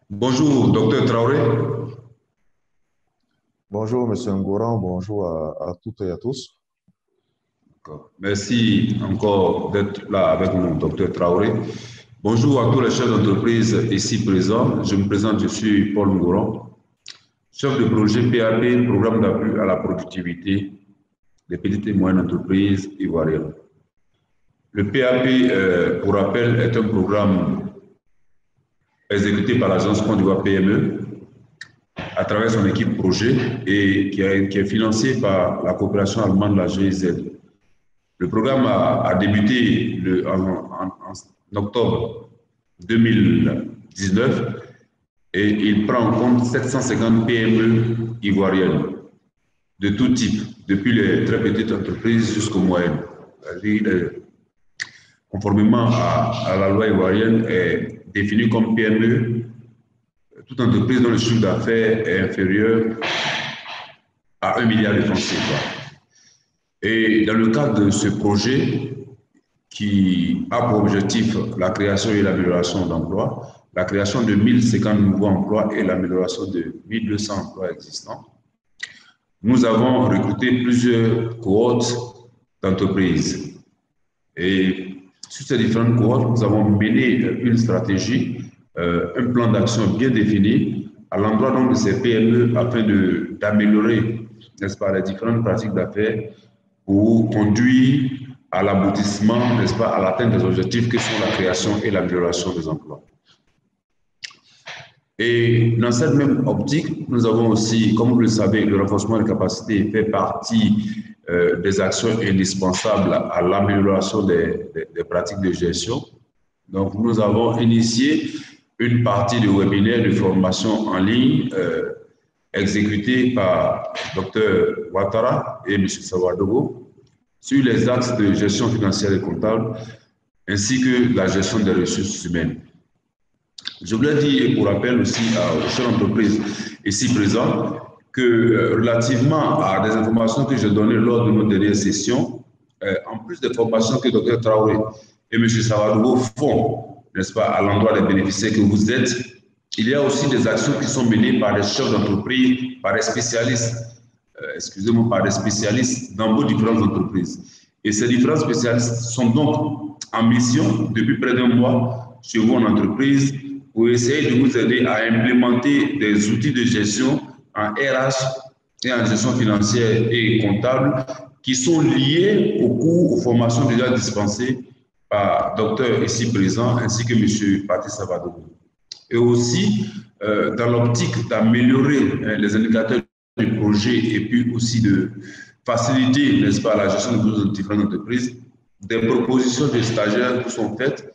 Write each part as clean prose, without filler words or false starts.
Bonjour, docteur Traoré. Bonjour, Monsieur Ngouran, bonjour à toutes et à tous. Merci encore d'être là avec nous, docteur Traoré. Bonjour à tous les chefs d'entreprise ici présents. Je me présente, je suis Paul Ngouran, chef de projet PAP, Programme d'appui à la productivité des petites et moyennes entreprises ivoiriennes. Le PAP, pour rappel, est un programme exécuté par l'agence Côte d'Ivoire PME à travers son équipe projet et qui est financé par la coopération allemande, la GIZ. Le programme a débuté en octobre 2019 et il prend en compte 750 PME ivoiriennes de tout type, depuis les très petites entreprises jusqu'aux moyennes. Conformément à la loi ivoirienne, est définie comme PME toute entreprise dont le chiffre d'affaires est inférieur à 1 milliard de francs CFA. Et dans le cadre de ce projet, qui a pour objectif la création et l'amélioration d'emplois, la création de 1050 nouveaux emplois et l'amélioration de 1200 emplois existants. Nous avons recruté plusieurs cohortes d'entreprises. Et sur ces différentes cohortes, nous avons mené une stratégie, un plan d'action bien défini à l'endroit donc de ces PME afin d'améliorer, n'est-ce pas, les différentes pratiques d'affaires pour conduire à l'aboutissement, n'est-ce pas, à l'atteinte des objectifs que sont la création et l'amélioration des emplois. Et dans cette même optique, nous avons aussi, comme vous le savez, le renforcement des capacités fait partie des actions indispensables à l'amélioration des pratiques de gestion. Donc, nous avons initié une partie de webinaire de formation en ligne exécutée par Dr Ouattara et M. Sawadogo sur les axes de gestion financière et comptable ainsi que la gestion des ressources humaines. Je voulais dire, pour rappel aussi aux chefs d'entreprise ici présents, que relativement à des informations que j'ai données lors de nos dernières sessions, en plus des formations que Dr Traoré et M. Savadogo font, n'est-ce pas, à l'endroit des bénéficiaires que vous êtes, il y a aussi des actions qui sont menées par des chefs d'entreprise, par des spécialistes, excusez-moi, par des spécialistes dans vos différentes entreprises. Et ces différents spécialistes sont donc en mission depuis près d'un mois chez vous en entreprise pour essayer de vous aider à implémenter des outils de gestion en RH et en gestion financière et comptable qui sont liés aux cours, aux formations déjà dispensées par docteur ici présent ainsi que M. Patrice Savadogo. Et aussi, dans l'optique d'améliorer les indicateurs du projet et puis aussi de faciliter, n'est-ce pas, la gestion de nos différentes entreprises, des propositions de stagiaires sont faites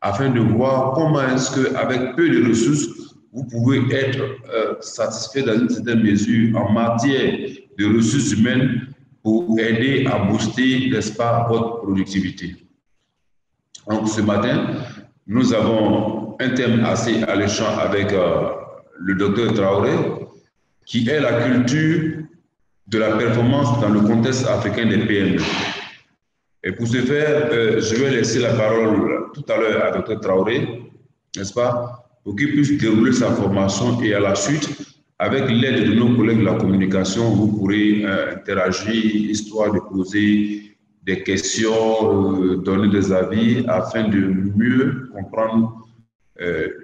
afin de voir comment est-ce qu'avec peu de ressources, vous pouvez être satisfait dans une certaine mesure en matière de ressources humaines pour aider à booster, n'est-ce pas, votre productivité. Donc, ce matin, nous avons un thème assez alléchant avec le docteur Traoré, qui est la culture de la performance dans le contexte africain des PME. Et pour ce faire, je vais laisser la parole tout à l'heure à Dr Traoré, n'est-ce pas, pour qu'il puisse dérouler sa formation et à la suite, avec l'aide de nos collègues de la communication, vous pourrez interagir, histoire de poser des questions, donner des avis afin de mieux comprendre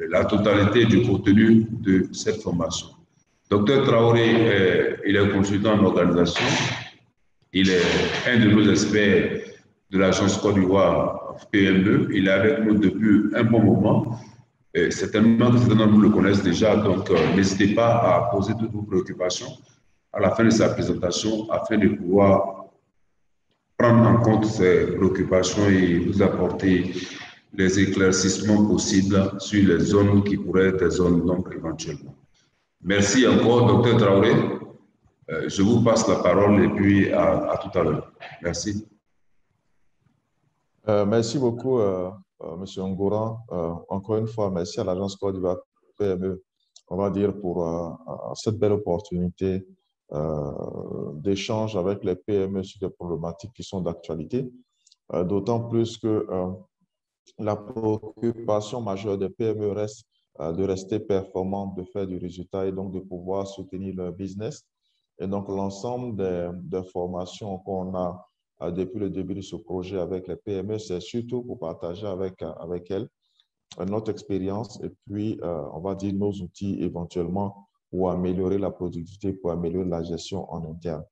la totalité du contenu de cette formation. Dr Traoré, il est consultant en organisation, il est un de nos experts de l'agence Côte d'Ivoire PME. Il est avec nous depuis un bon moment. Certainement que certains d'entre vous le connaissent déjà, donc n'hésitez pas à poser toutes vos préoccupations à la fin de sa présentation afin de pouvoir prendre en compte ces préoccupations et vous apporter les éclaircissements possibles sur les zones qui pourraient être des zones d'ombre éventuellement. Merci encore, docteur Traoré. Je vous passe la parole et puis à tout à l'heure. Merci. Merci beaucoup, Monsieur Ngouran. Encore une fois, merci à l'agence Côte d'Ivoire PME, on va dire, pour cette belle opportunité d'échange avec les PME sur des problématiques qui sont d'actualité. D'autant plus que la préoccupation majeure des PME reste de rester performants, de faire du résultat et donc de pouvoir soutenir leur business. Et donc, l'ensemble des formations qu'on a depuis le début de ce projet avec les PME, c'est surtout pour partager avec elles notre expérience et puis, on va dire, nos outils éventuellement pour améliorer la productivité, pour améliorer la gestion en interne.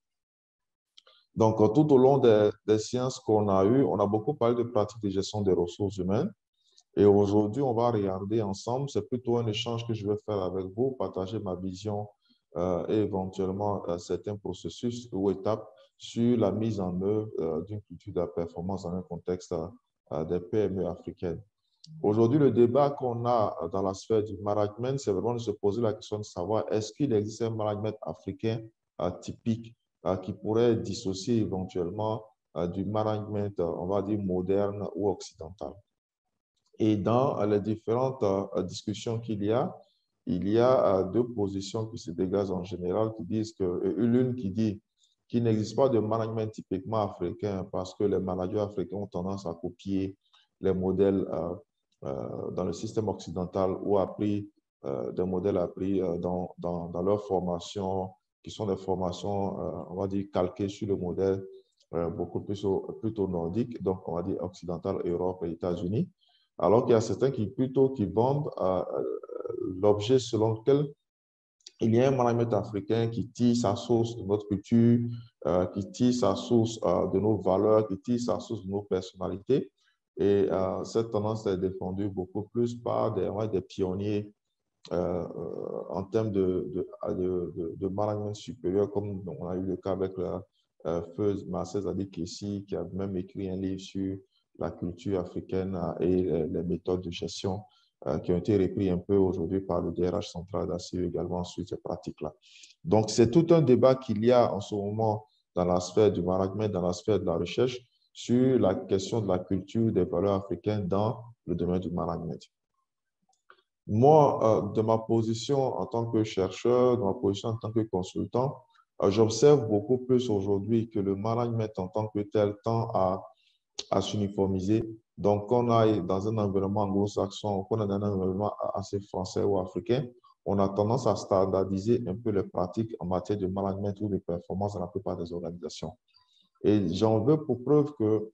Donc, tout au long des séances qu'on a eues, on a beaucoup parlé de pratiques de gestion des ressources humaines. Et aujourd'hui, on va regarder ensemble, c'est plutôt un échange que je vais faire avec vous, partager ma vision et éventuellement certains processus ou étapes sur la mise en œuvre d'une culture de la performance dans un contexte des PME africaines. Aujourd'hui, le débat qu'on a dans la sphère du management, c'est vraiment de se poser la question de savoir est-ce qu'il existe un management africain typique qui pourrait dissocier éventuellement du management, on va dire, moderne ou occidental. Et dans les différentes discussions qu'il y a deux positions qui se dégagent en général qui disent que, l'une qui dit qu'il n'existe pas de management typiquement africain parce que les managers africains ont tendance à copier les modèles dans le système occidental ou appris des modèles appris dans leur formation, qui sont des formations, on va dire, calquées sur le modèle beaucoup plus plutôt nordique, donc on va dire occidental, Europe et États-Unis. Alors qu'il y a certains qui vendent l'objet selon lequel il y a un management africain qui tire sa source de notre culture, qui tire sa source de nos valeurs, qui tire sa source de nos personnalités. Et cette tendance est défendue beaucoup plus par des pionniers en termes de management supérieur, comme on a eu le cas avec feu Marcel Zadi Kessi, qui a même écrit un livre sur la culture africaine et les méthodes de gestion qui ont été repris un peu aujourd'hui par le DRH central d'ACE également sur ces pratiques-là. Donc, c'est tout un débat qu'il y a en ce moment dans la sphère du management, dans la sphère de la recherche, sur la question de la culture des valeurs africaines dans le domaine du management. Moi, de ma position en tant que chercheur, de ma position en tant que consultant, j'observe beaucoup plus aujourd'hui que le management en tant que tel tend à s'uniformiser. Donc, on a dans un environnement anglo-saxon, qu'on a dans un environnement assez français ou africain, on a tendance à standardiser un peu les pratiques en matière de management ou de performance dans la plupart des organisations. Et j'en veux pour preuve que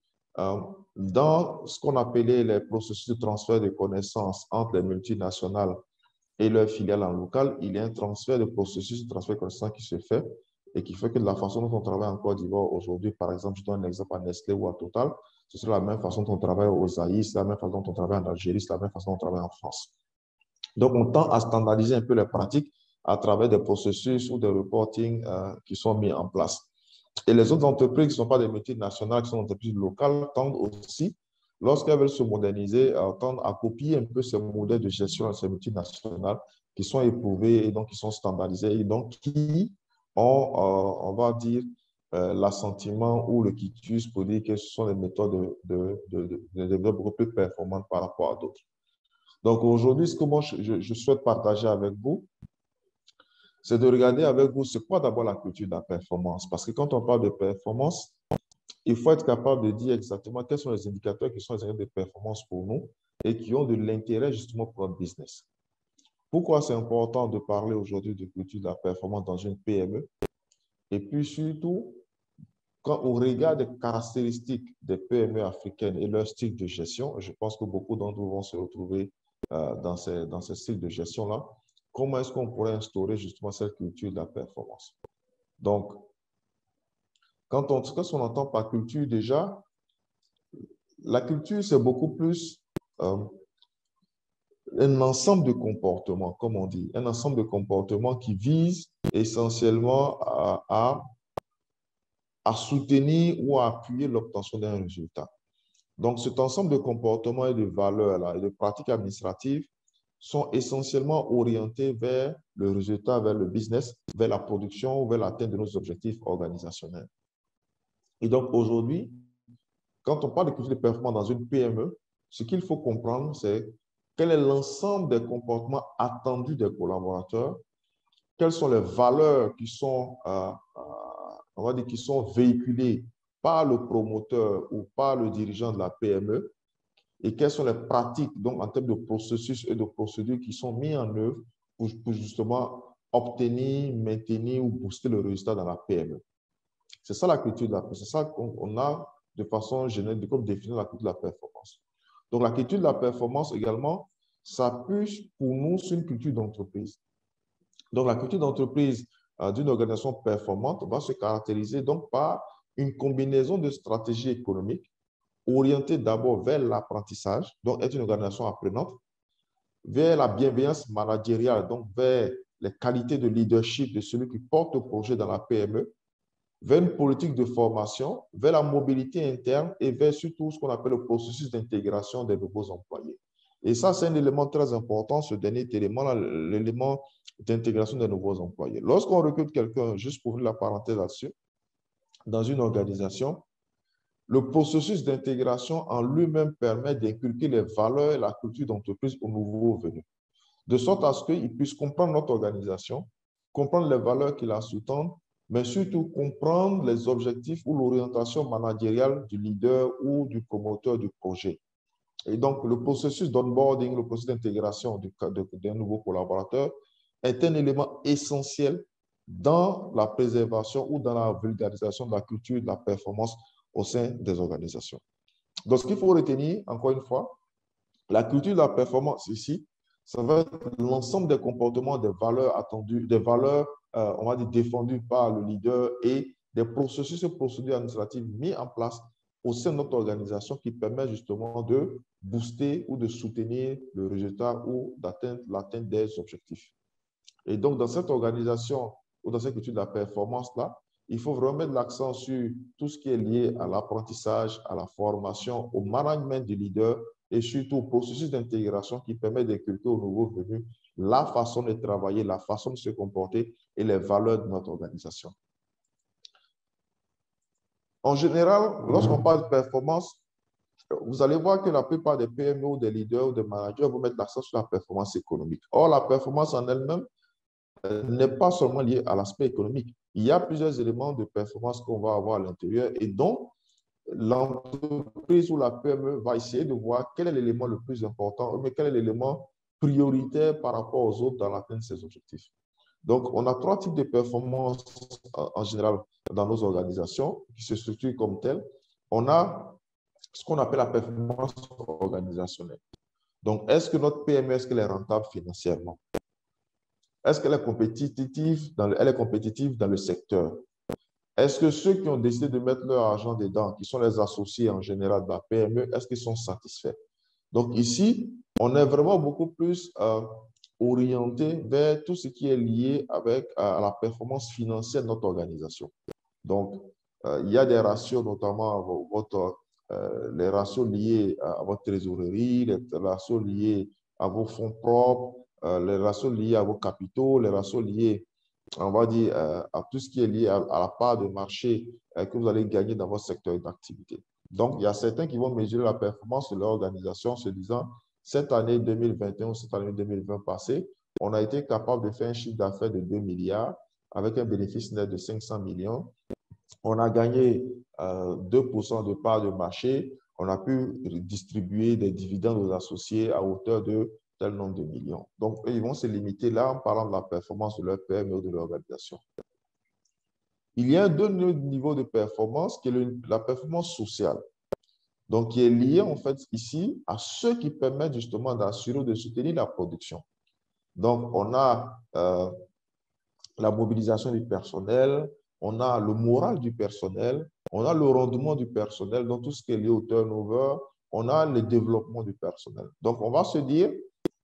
dans ce qu'on appelait les processus de transfert de connaissances entre les multinationales et leurs filiales en local, il y a un transfert de processus de transfert de connaissances qui se fait et qui fait que de la façon dont on travaille en Côte d'Ivoire aujourd'hui, par exemple, je donne un exemple à Nestlé ou à Total, ce sera la même façon dont on travaille aux Zaïre, c'est la même façon dont on travaille en Algérie, c'est la même façon dont on travaille en France. Donc, on tend à standardiser un peu les pratiques à travers des processus ou des reporting qui sont mis en place. Et les autres entreprises qui ne sont pas des multinationales, qui sont des entreprises locales, tendent aussi, lorsqu'elles veulent se moderniser, tendent à copier un peu ces modèles de gestion de ces multinationales qui sont éprouvés et donc qui sont standardisés et donc qui ont, on va dire, l'assentiment ou le quitus pour dire que ce sont des méthodes de développement beaucoup plus performantes par rapport à d'autres. Donc aujourd'hui, ce que moi je souhaite partager avec vous, c'est de regarder avec vous c'est quoi d'abord la culture de la performance. Parce que quand on parle de performance, il faut être capable de dire exactement quels sont les indicateurs qui sont les indicateurs de performance pour nous et qui ont de l'intérêt justement pour notre business. Pourquoi c'est important de parler aujourd'hui de culture de la performance dans une PME? Et puis surtout, quand on regarde les caractéristiques des PME africaines et leur style de gestion, je pense que beaucoup d'entre vous vont se retrouver dans ces styles de gestion-là. Comment est-ce qu'on pourrait instaurer justement cette culture de la performance? Donc, qu'est-ce qu'on entend par culture déjà? La culture, c'est beaucoup plus un ensemble de comportements, comme on dit, un ensemble de comportements qui visent essentiellement à soutenir ou à appuyer l'obtention d'un résultat. Donc, cet ensemble de comportements et de valeurs-là et de pratiques administratives sont essentiellement orientés vers le résultat, vers le business, vers la production, vers l'atteinte de nos objectifs organisationnels. Et donc, aujourd'hui, quand on parle de culture de performance dans une PME, ce qu'il faut comprendre, c'est quel est l'ensemble des comportements attendus des collaborateurs, quelles sont les valeurs qui sont, on va dire, qui sont véhiculées par le promoteur ou par le dirigeant de la PME, et quelles sont les pratiques donc, en termes de processus et de procédures qui sont mis en œuvre pour justement obtenir, maintenir ou booster le résultat dans la PME. C'est ça la culture de la performance. C'est ça qu'on a de façon générale, comme définir la culture de la performance. Donc, la culture de la performance également s'appuie pour nous sur une culture d'entreprise. Donc, la culture d'entreprise d'une organisation performante va se caractériser donc par une combinaison de stratégies économiques orientées d'abord vers l'apprentissage, donc être une organisation apprenante, vers la bienveillance managériale, donc vers les qualités de leadership de celui qui porte le projet dans la PME, vers une politique de formation, vers la mobilité interne et vers surtout ce qu'on appelle le processus d'intégration des nouveaux employés. Et ça, c'est un élément très important, ce dernier élément, l'élément d'intégration des nouveaux employés. Lorsqu'on recrute quelqu'un, juste pour ouvrir la parenthèse là-dessus, dans une organisation, le processus d'intégration en lui-même permet d'inculquer les valeurs et la culture d'entreprise aux nouveaux venus, de sorte à ce qu'ils puissent comprendre notre organisation, comprendre les valeurs qui la sous-tendent, mais surtout comprendre les objectifs ou l'orientation managériale du leader ou du promoteur du projet. Et donc, le processus d'onboarding, le processus d'intégration d'un nouveau collaborateur est un élément essentiel dans la préservation ou dans la vulgarisation de la culture de la performance au sein des organisations. Donc, ce qu'il faut retenir, encore une fois, la culture de la performance ici, ça va être l'ensemble des comportements, des valeurs attendues, des valeurs, on va dire, défendues par le leader et des processus et procédures administratives mis en place au sein de notre organisation qui permettent justement de booster ou de soutenir le résultat ou d'atteindre l'atteinte des objectifs. Et donc, dans cette organisation ou dans cette culture de la performance-là, il faut vraiment mettre l'accent sur tout ce qui est lié à l'apprentissage, à la formation, au management du leader et surtout au processus d'intégration qui permet d'inculquer aux nouveaux venus la façon de travailler, la façon de se comporter et les valeurs de notre organisation. En général, lorsqu'on parle de performance, vous allez voir que la plupart des PME ou des leaders ou des managers vont mettre l'accent sur la performance économique. Or, la performance en elle-même n'est pas seulement liée à l'aspect économique. Il y a plusieurs éléments de performance qu'on va avoir à l'intérieur et dont l'entreprise ou la PME va essayer de voir quel est l'élément le plus important, mais quel est l'élément prioritaire par rapport aux autres dans l'atteinte de ces objectifs. Donc, on a trois types de performance en général dans nos organisations qui se structurent comme telles. On a ce qu'on appelle la performance organisationnelle. Donc, est-ce que notre PME, est-ce qu'elle est rentable financièrement? Est-ce qu'elle est compétitive dans le secteur? Est-ce que ceux qui ont décidé de mettre leur argent dedans, qui sont les associés en général de la PME, est-ce qu'ils sont satisfaits? Donc ici, on est vraiment beaucoup plus orienté vers tout ce qui est lié avec à la performance financière de notre organisation. Donc, il y a des ratios, notamment les ratios liés à votre trésorerie, les ratios liés à vos fonds propres, les ratios liés à vos capitaux, les ratios liés, on va dire, à tout ce qui est lié à la part de marché que vous allez gagner dans votre secteur d'activité. Donc, il y a certains qui vont mesurer la performance de leur organisation en se disant, cette année 2021 ou cette année 2020 passée, on a été capable de faire un chiffre d'affaires de 2 milliards avec un bénéfice net de 500 millions. On a gagné 2% de part de marché. On a pu distribuer des dividendes aux associés à hauteur de tel nombre de millions. Donc, eux, ils vont se limiter là en parlant de la performance de leur PME ou de l'organisation. Il y a un deuxième niveau de performance qui est la performance sociale. Donc, qui est lié en fait ici à ceux qui permettent justement d'assurer ou de soutenir la production. Donc, on a la mobilisation du personnel, on a le moral du personnel, on a le rendement du personnel, donc tout ce qui est lié au turnover, on a le développement du personnel. Donc, on va se dire,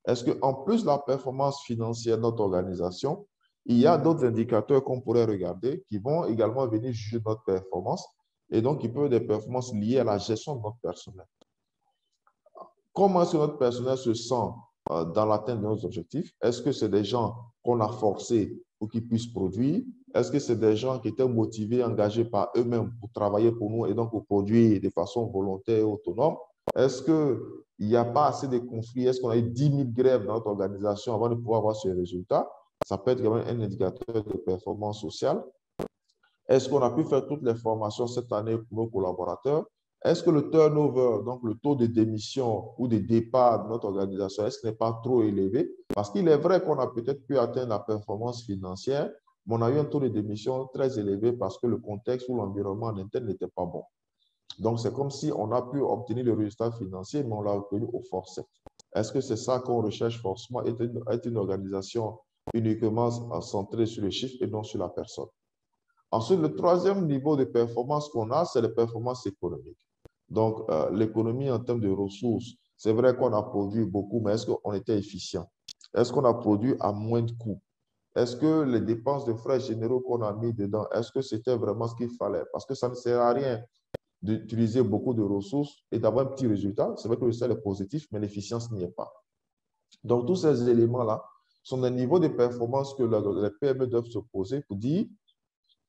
est-ce qu'en plus de la performance financière de notre organisation, il y a d'autres indicateurs qu'on pourrait regarder qui vont également venir juger notre performance et donc qui peuvent être des performances liées à la gestion de notre personnel. Comment est-ce que notre personnel se sent dans l'atteinte de nos objectifs? Est-ce que c'est des gens qu'on a forcés pour qu'ils puissent produire? Est-ce que c'est des gens qui étaient motivés, engagés par eux-mêmes pour travailler pour nous et donc pour produire de façon volontaire et autonome? Est-ce qu'il n'y a pas assez de conflits? Est-ce qu'on a eu 10 000 grèves dans notre organisation avant de pouvoir avoir ce résultat? Ça peut être quand même un indicateur de performance sociale. Est-ce qu'on a pu faire toutes les formations cette année pour nos collaborateurs? est-ce que le turnover, donc le taux de démission ou de départ de notre organisation, est-ce qu'il n'est pas trop élevé? Parce qu'il est vrai qu'on a peut-être pu atteindre la performance financière, mais on a eu un taux de démission très élevé parce que le contexte ou l'environnement en interne n'était pas bon. Donc, c'est comme si on a pu obtenir le résultat financier, mais on l'a obtenu au forceps. Est-ce que c'est ça qu'on recherche forcément, être une organisation uniquement centrée sur les chiffres et non sur la personne? Ensuite, le troisième niveau de performance qu'on a, c'est les performances économiques. Donc, l'économie en termes de ressources, c'est vrai qu'on a produit beaucoup, mais est-ce qu'on était efficient? Est-ce qu'on a produit à moins de coûts? Est-ce que les dépenses de frais généraux qu'on a mis dedans, est-ce que c'était vraiment ce qu'il fallait? Parce que ça ne sert à rien d'utiliser beaucoup de ressources et d'avoir un petit résultat. C'est vrai que le salaire est positif, mais l'efficience n'y est pas. Donc, tous ces éléments-là sont des niveaux de performance que les PME doivent se poser pour dire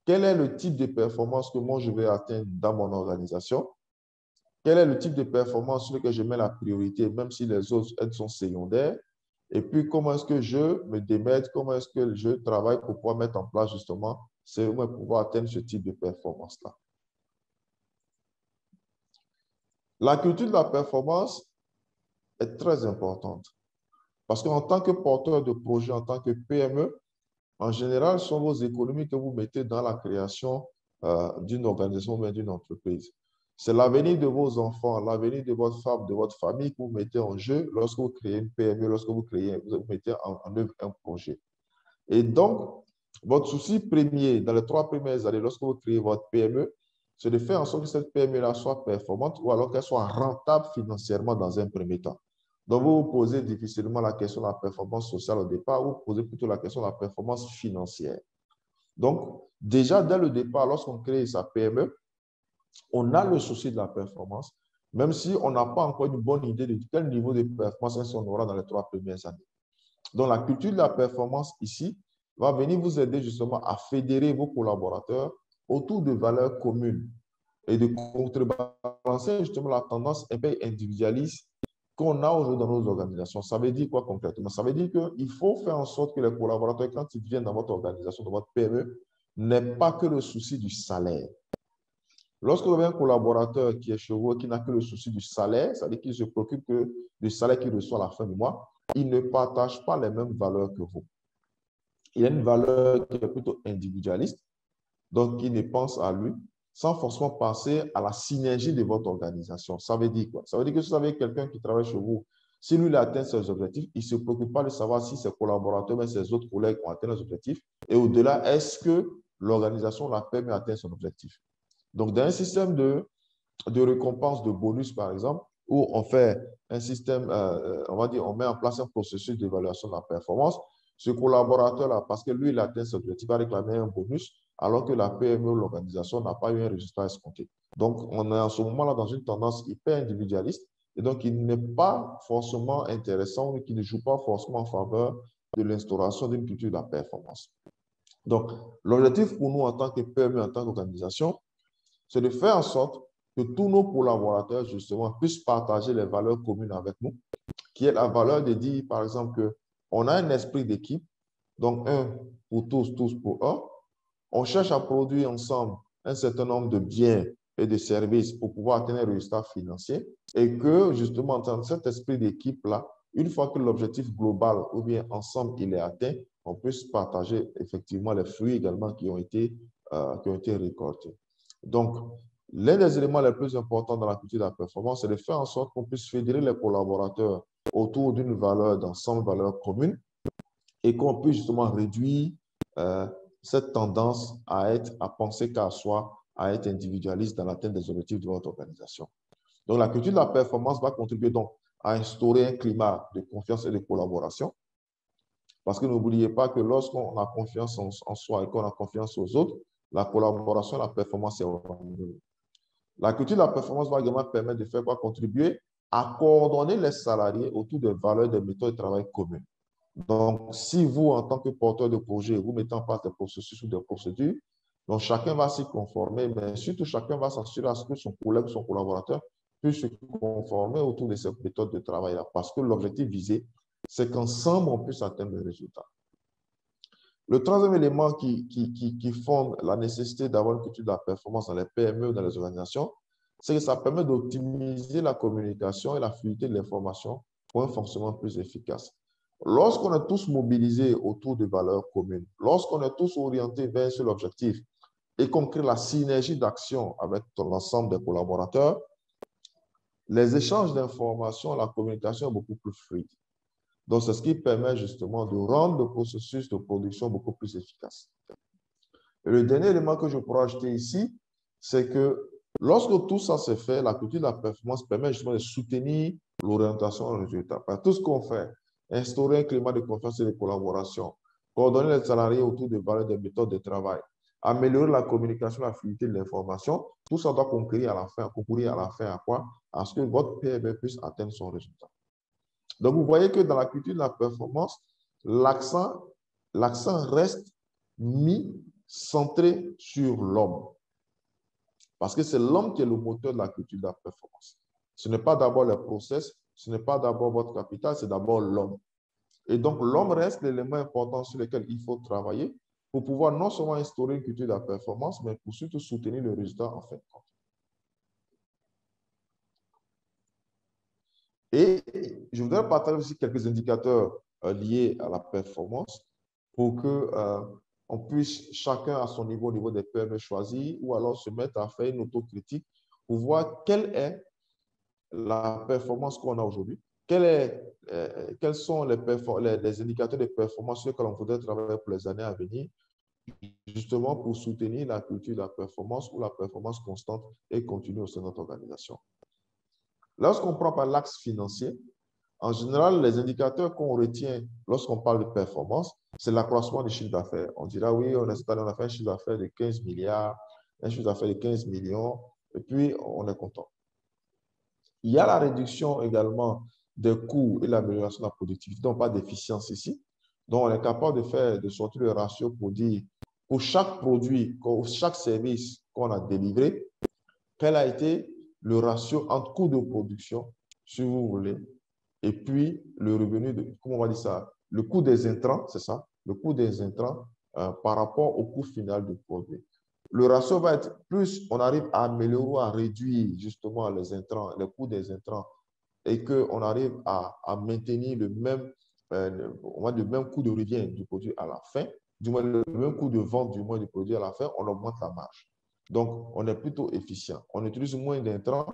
quel est le type de performance que moi je vais atteindre dans mon organisation, quel est le type de performance sur lequel je mets la priorité, même si les autres elles sont secondaires, et puis comment est-ce que je me démène, comment est-ce que je travaille pour pouvoir mettre en place justement, c'est pour pouvoir atteindre ce type de performance-là. La culture de la performance est très importante parce qu'en tant que porteur de projet, en tant que PME, en général, ce sont vos économies que vous mettez dans la création d'une organisation ou d'une entreprise. C'est l'avenir de vos enfants, l'avenir de votre femme, de votre famille que vous mettez en jeu lorsque vous créez une PME, lorsque vous mettez en œuvre un projet. Et donc, votre souci premier dans les 3 premières années, lorsque vous créez votre PME, c'est de faire en sorte que cette PME-là soit performante ou alors qu'elle soit rentable financièrement dans un premier temps. Donc, vous vous posez difficilement la question de la performance sociale au départ, vous posez plutôt la question de la performance financière. Donc, déjà, dès le départ, lorsqu'on crée sa PME, on a le souci de la performance, même si on n'a pas encore une bonne idée de quel niveau de performance on aura dans les 3 premières années. Donc, la culture de la performance ici va venir vous aider justement à fédérer vos collaborateurs autour de valeurs communes et de contrebalancer justement la tendance un peu individualiste qu'on a aujourd'hui dans nos organisations. Ça veut dire quoi concrètement? Ça veut dire qu'il faut faire en sorte que les collaborateurs, quand ils viennent dans votre organisation, dans votre PME, n'aient pas que le souci du salaire. Lorsque vous avez un collaborateur qui est chez vous, qui n'a que le souci du salaire, c'est-à-dire qu'il se préoccupe que du salaire qu'il reçoit à la fin du mois, il ne partage pas les mêmes valeurs que vous. Il a une valeur qui est plutôt individualiste, donc il ne pense à lui, sans forcément penser à la synergie de votre organisation. Ça veut dire quoi? Ça veut dire que si vous avez quelqu'un qui travaille chez vous, si lui il atteint ses objectifs, il ne se préoccupe pas de savoir si ses collaborateurs, mais ses autres collègues ont atteint leurs objectifs. Et au-delà, est-ce que l'organisation la permet d'atteindre son objectif? Donc, dans un système de récompense, de bonus, par exemple, où on fait un système, on va dire, on met en place un processus d'évaluation de la performance, ce collaborateur-là, parce que lui, il atteint ses objectifs, va réclamer un bonus, alors que la PME ou l'organisation n'a pas eu un résultat escompté. Donc, on est en ce moment-là dans une tendance hyper individualiste, et donc il n'est pas forcément intéressant, qui ne joue pas forcément en faveur de l'instauration d'une culture de la performance. Donc, l'objectif pour nous en tant que PME, en tant qu'organisation, c'est de faire en sorte que tous nos collaborateurs, justement, puissent partager les valeurs communes avec nous, qui est la valeur de dire, par exemple, qu'on a un esprit d'équipe, donc un pour tous, tous pour un. On cherche à produire ensemble un certain nombre de biens et de services pour pouvoir atteindre un résultat financier et que, justement, dans cet esprit d'équipe-là, une fois que l'objectif global ou bien ensemble il est atteint, on puisse partager effectivement les fruits également qui ont été récoltés. Donc, l'un des éléments les plus importants dans la culture de la performance, c'est de faire en sorte qu'on puisse fédérer les collaborateurs autour d'une valeur d'ensemble, valeur commune, et qu'on puisse justement réduire cette tendance à penser qu'à soi, à être individualiste dans l'atteinte des objectifs de votre organisation. Donc, la culture de la performance va contribuer donc à instaurer un climat de confiance et de collaboration. Parce que n'oubliez pas que lorsqu'on a confiance en soi et qu'on a confiance aux autres, la collaboration et la performance est au rendez-vous. La culture de la performance va également permettre de faire quoi? Contribuer à coordonner les salariés autour des valeurs, des méthodes de travail communes. Donc, si vous, en tant que porteur de projet, vous mettez en place des processus ou des procédures, donc chacun va s'y conformer, mais surtout chacun va s'assurer à ce que son collègue, son collaborateur puisse se conformer autour de ces méthodes de travail-là. Parce que l'objectif visé, c'est qu'ensemble, on puisse atteindre le résultat. Le troisième élément qui fonde la nécessité d'avoir une culture de la performance dans les PME, dans les organisations, c'est que ça permet d'optimiser la communication et la fluidité de l'information pour un fonctionnement plus efficace. Lorsqu'on est tous mobilisés autour de valeurs communes, lorsqu'on est tous orientés vers un seul objectif et qu'on crée la synergie d'action avec l'ensemble des collaborateurs, les échanges d'informations, la communication est beaucoup plus fluide. Donc, c'est ce qui permet justement de rendre le processus de production beaucoup plus efficace. Et le dernier élément que je pourrais ajouter ici, c'est que lorsque tout ça se fait, la culture de la performance permet justement de soutenir l'orientation au résultat. Par tout ce qu'on fait, instaurer un climat de confiance et de collaboration, coordonner les salariés autour des valeurs des méthodes de travail, améliorer la communication, la fluidité de l'information, tout ça doit concourir à la fin à quoi? À ce que votre PME puisse atteindre son résultat. Donc, vous voyez que dans la culture de la performance, l'accent reste mis centré sur l'homme. Parce que c'est l'homme qui est le moteur de la culture de la performance. Ce n'est pas d'abord les process, ce n'est pas d'abord votre capital, c'est d'abord l'homme. Et donc, l'homme reste l'élément important sur lequel il faut travailler pour pouvoir non seulement instaurer une culture de la performance, mais pour surtout soutenir le résultat en fin de compte. Et je voudrais partager aussi quelques indicateurs liés à la performance pour que on puisse chacun à son niveau, au niveau des PME choisir, ou alors se mettre à faire une autocritique pour voir quelle est la performance qu'on a aujourd'hui, quels sont les indicateurs de performance sur lesquels on voudrait travailler pour les années à venir, justement pour soutenir la culture de la performance ou la performance constante et continue au sein de notre organisation. Lorsqu'on prend par l'axe financier, en général, les indicateurs qu'on retient lorsqu'on parle de performance, c'est l'accroissement du chiffre d'affaires. On dira, oui, on a fait un chiffre d'affaires de 15 milliards, un chiffre d'affaires de 15 millions, et puis on est content. Il y a la réduction également des coûts et l'amélioration de la productivité, donc pas d'efficience ici. Donc, on est capable de sortir le ratio pour dire, pour chaque produit, pour chaque service qu'on a délivré, quel a été le ratio entre coût de production, si vous voulez, et puis le revenu, comment on va dire ça, le coût des intrants, c'est ça, le coût des intrants par rapport au coût final du produit. Le ratio va être plus, on arrive à améliorer, à réduire justement les intrants, les coûts des intrants, et qu'on arrive à maintenir le même, le même coût de revient du produit à la fin, du moins le même coût de vente du moins du produit à la fin, on augmente la marge. Donc, on est plutôt efficient. On utilise moins d'intrants,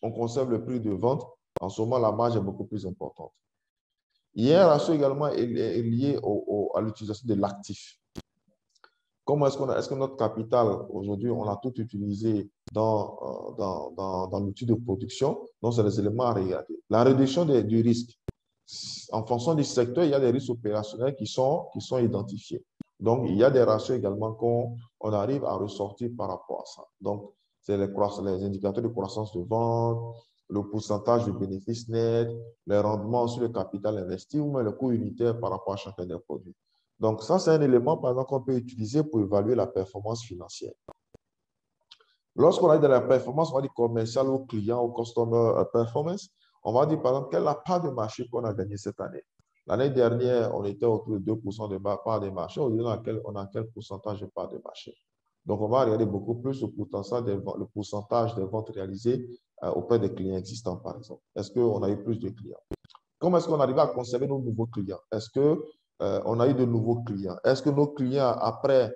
on conserve le prix de vente. En ce moment, la marge est beaucoup plus importante. Il y a un ratio également lié à l'utilisation de l'actif. Comment est-ce que notre capital, aujourd'hui, on a tout utilisé dans l'outil de production? Donc, c'est les éléments à regarder. La réduction du risque. En fonction du secteur, il y a des risques opérationnels qui sont identifiés. Donc, il y a des ratios également qu'on arrive à ressortir par rapport à ça. Donc, c'est les indicateurs de croissance de vente, le pourcentage de bénéfices nets, les rendements sur le capital investi ou même le coût unitaire par rapport à chacun des produits. Donc, ça, c'est un élément, par exemple, qu'on peut utiliser pour évaluer la performance financière. Lorsqu'on a de la performance, on va dire commercial au client, au customer performance, on va dire, par exemple, quelle est la part de marché qu'on a gagné cette année. L'année dernière, on était autour de 2% de part de marché. Aujourd'hui, on a quel pourcentage de part de marché? Donc, on va regarder beaucoup plus le pourcentage des ventes réalisées auprès des clients existants, par exemple. Est-ce qu'on a eu plus de clients? Comment est-ce qu'on arrive à conserver nos nouveaux clients? Est-ce qu'on a eu de nouveaux clients? Est-ce que nos clients, après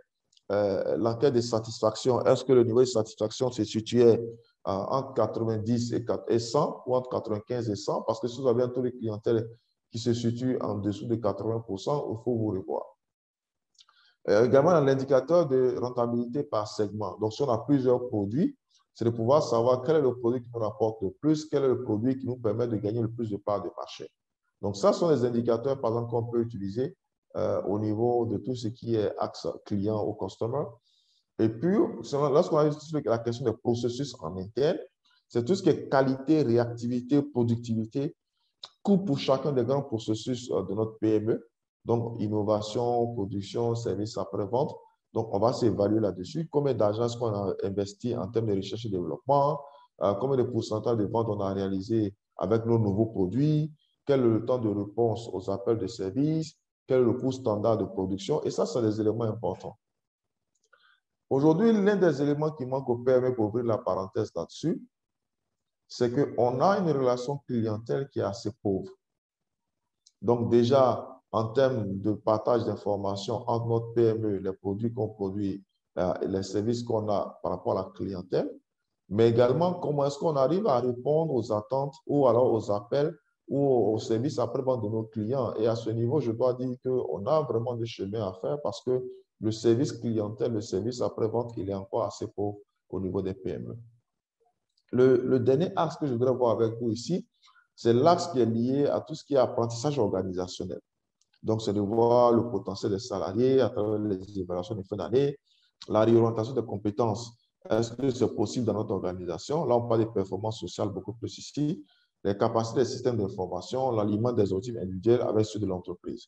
l'enquête de satisfaction, est-ce que le niveau de satisfaction se situait entre 90 et 100 ou entre 95 et 100? Parce que si vous avez un taux de clientèle qui se situe en dessous de 80%, il faut vous revoir. Également, l'indicateur de rentabilité par segment. Donc, si on a plusieurs produits, c'est de pouvoir savoir quel est le produit qui nous rapporte le plus, quel est le produit qui nous permet de gagner le plus de parts de marché. Donc, ça sont les indicateurs, par exemple, qu'on peut utiliser au niveau de tout ce qui est axe client au customer. Et puis, lorsqu'on a la question des processus en interne, c'est tout ce qui est qualité, réactivité, productivité, coût pour chacun des grands processus de notre PME. Donc, innovation, production, service après-vente. Donc, on va s'évaluer là-dessus. Combien d'argent est-ce qu'on a investi en termes de recherche et développement? Combien de pourcentage de ventes on a réalisé avec nos nouveaux produits? Quel est le temps de réponse aux appels de service? Quel est le coût standard de production? Et ça, c'est des éléments importants. Aujourd'hui, l'un des éléments qui manque au PME pour ouvrir la parenthèse là-dessus, c'est qu'on a une relation clientèle qui est assez pauvre. Donc déjà, en termes de partage d'informations entre notre PME, les produits qu'on produit, les services qu'on a par rapport à la clientèle, mais également comment est-ce qu'on arrive à répondre aux attentes ou alors aux appels ou aux services après-vente de nos clients. Et à ce niveau, je dois dire qu'on a vraiment des chemins à faire parce que le service clientèle, le service après-vente, il est encore assez pauvre au niveau des PME. Le dernier axe que je voudrais voir avec vous ici, c'est l'axe qui est lié à tout ce qui est apprentissage organisationnel. Donc, c'est de voir le potentiel des salariés à travers les évaluations de fin d'année, la réorientation des compétences. Est-ce que c'est possible dans notre organisation? Là, on parle de performance sociale beaucoup plus ici, les capacités des systèmes d'information, l'alignement des objectifs individuels avec ceux de l'entreprise.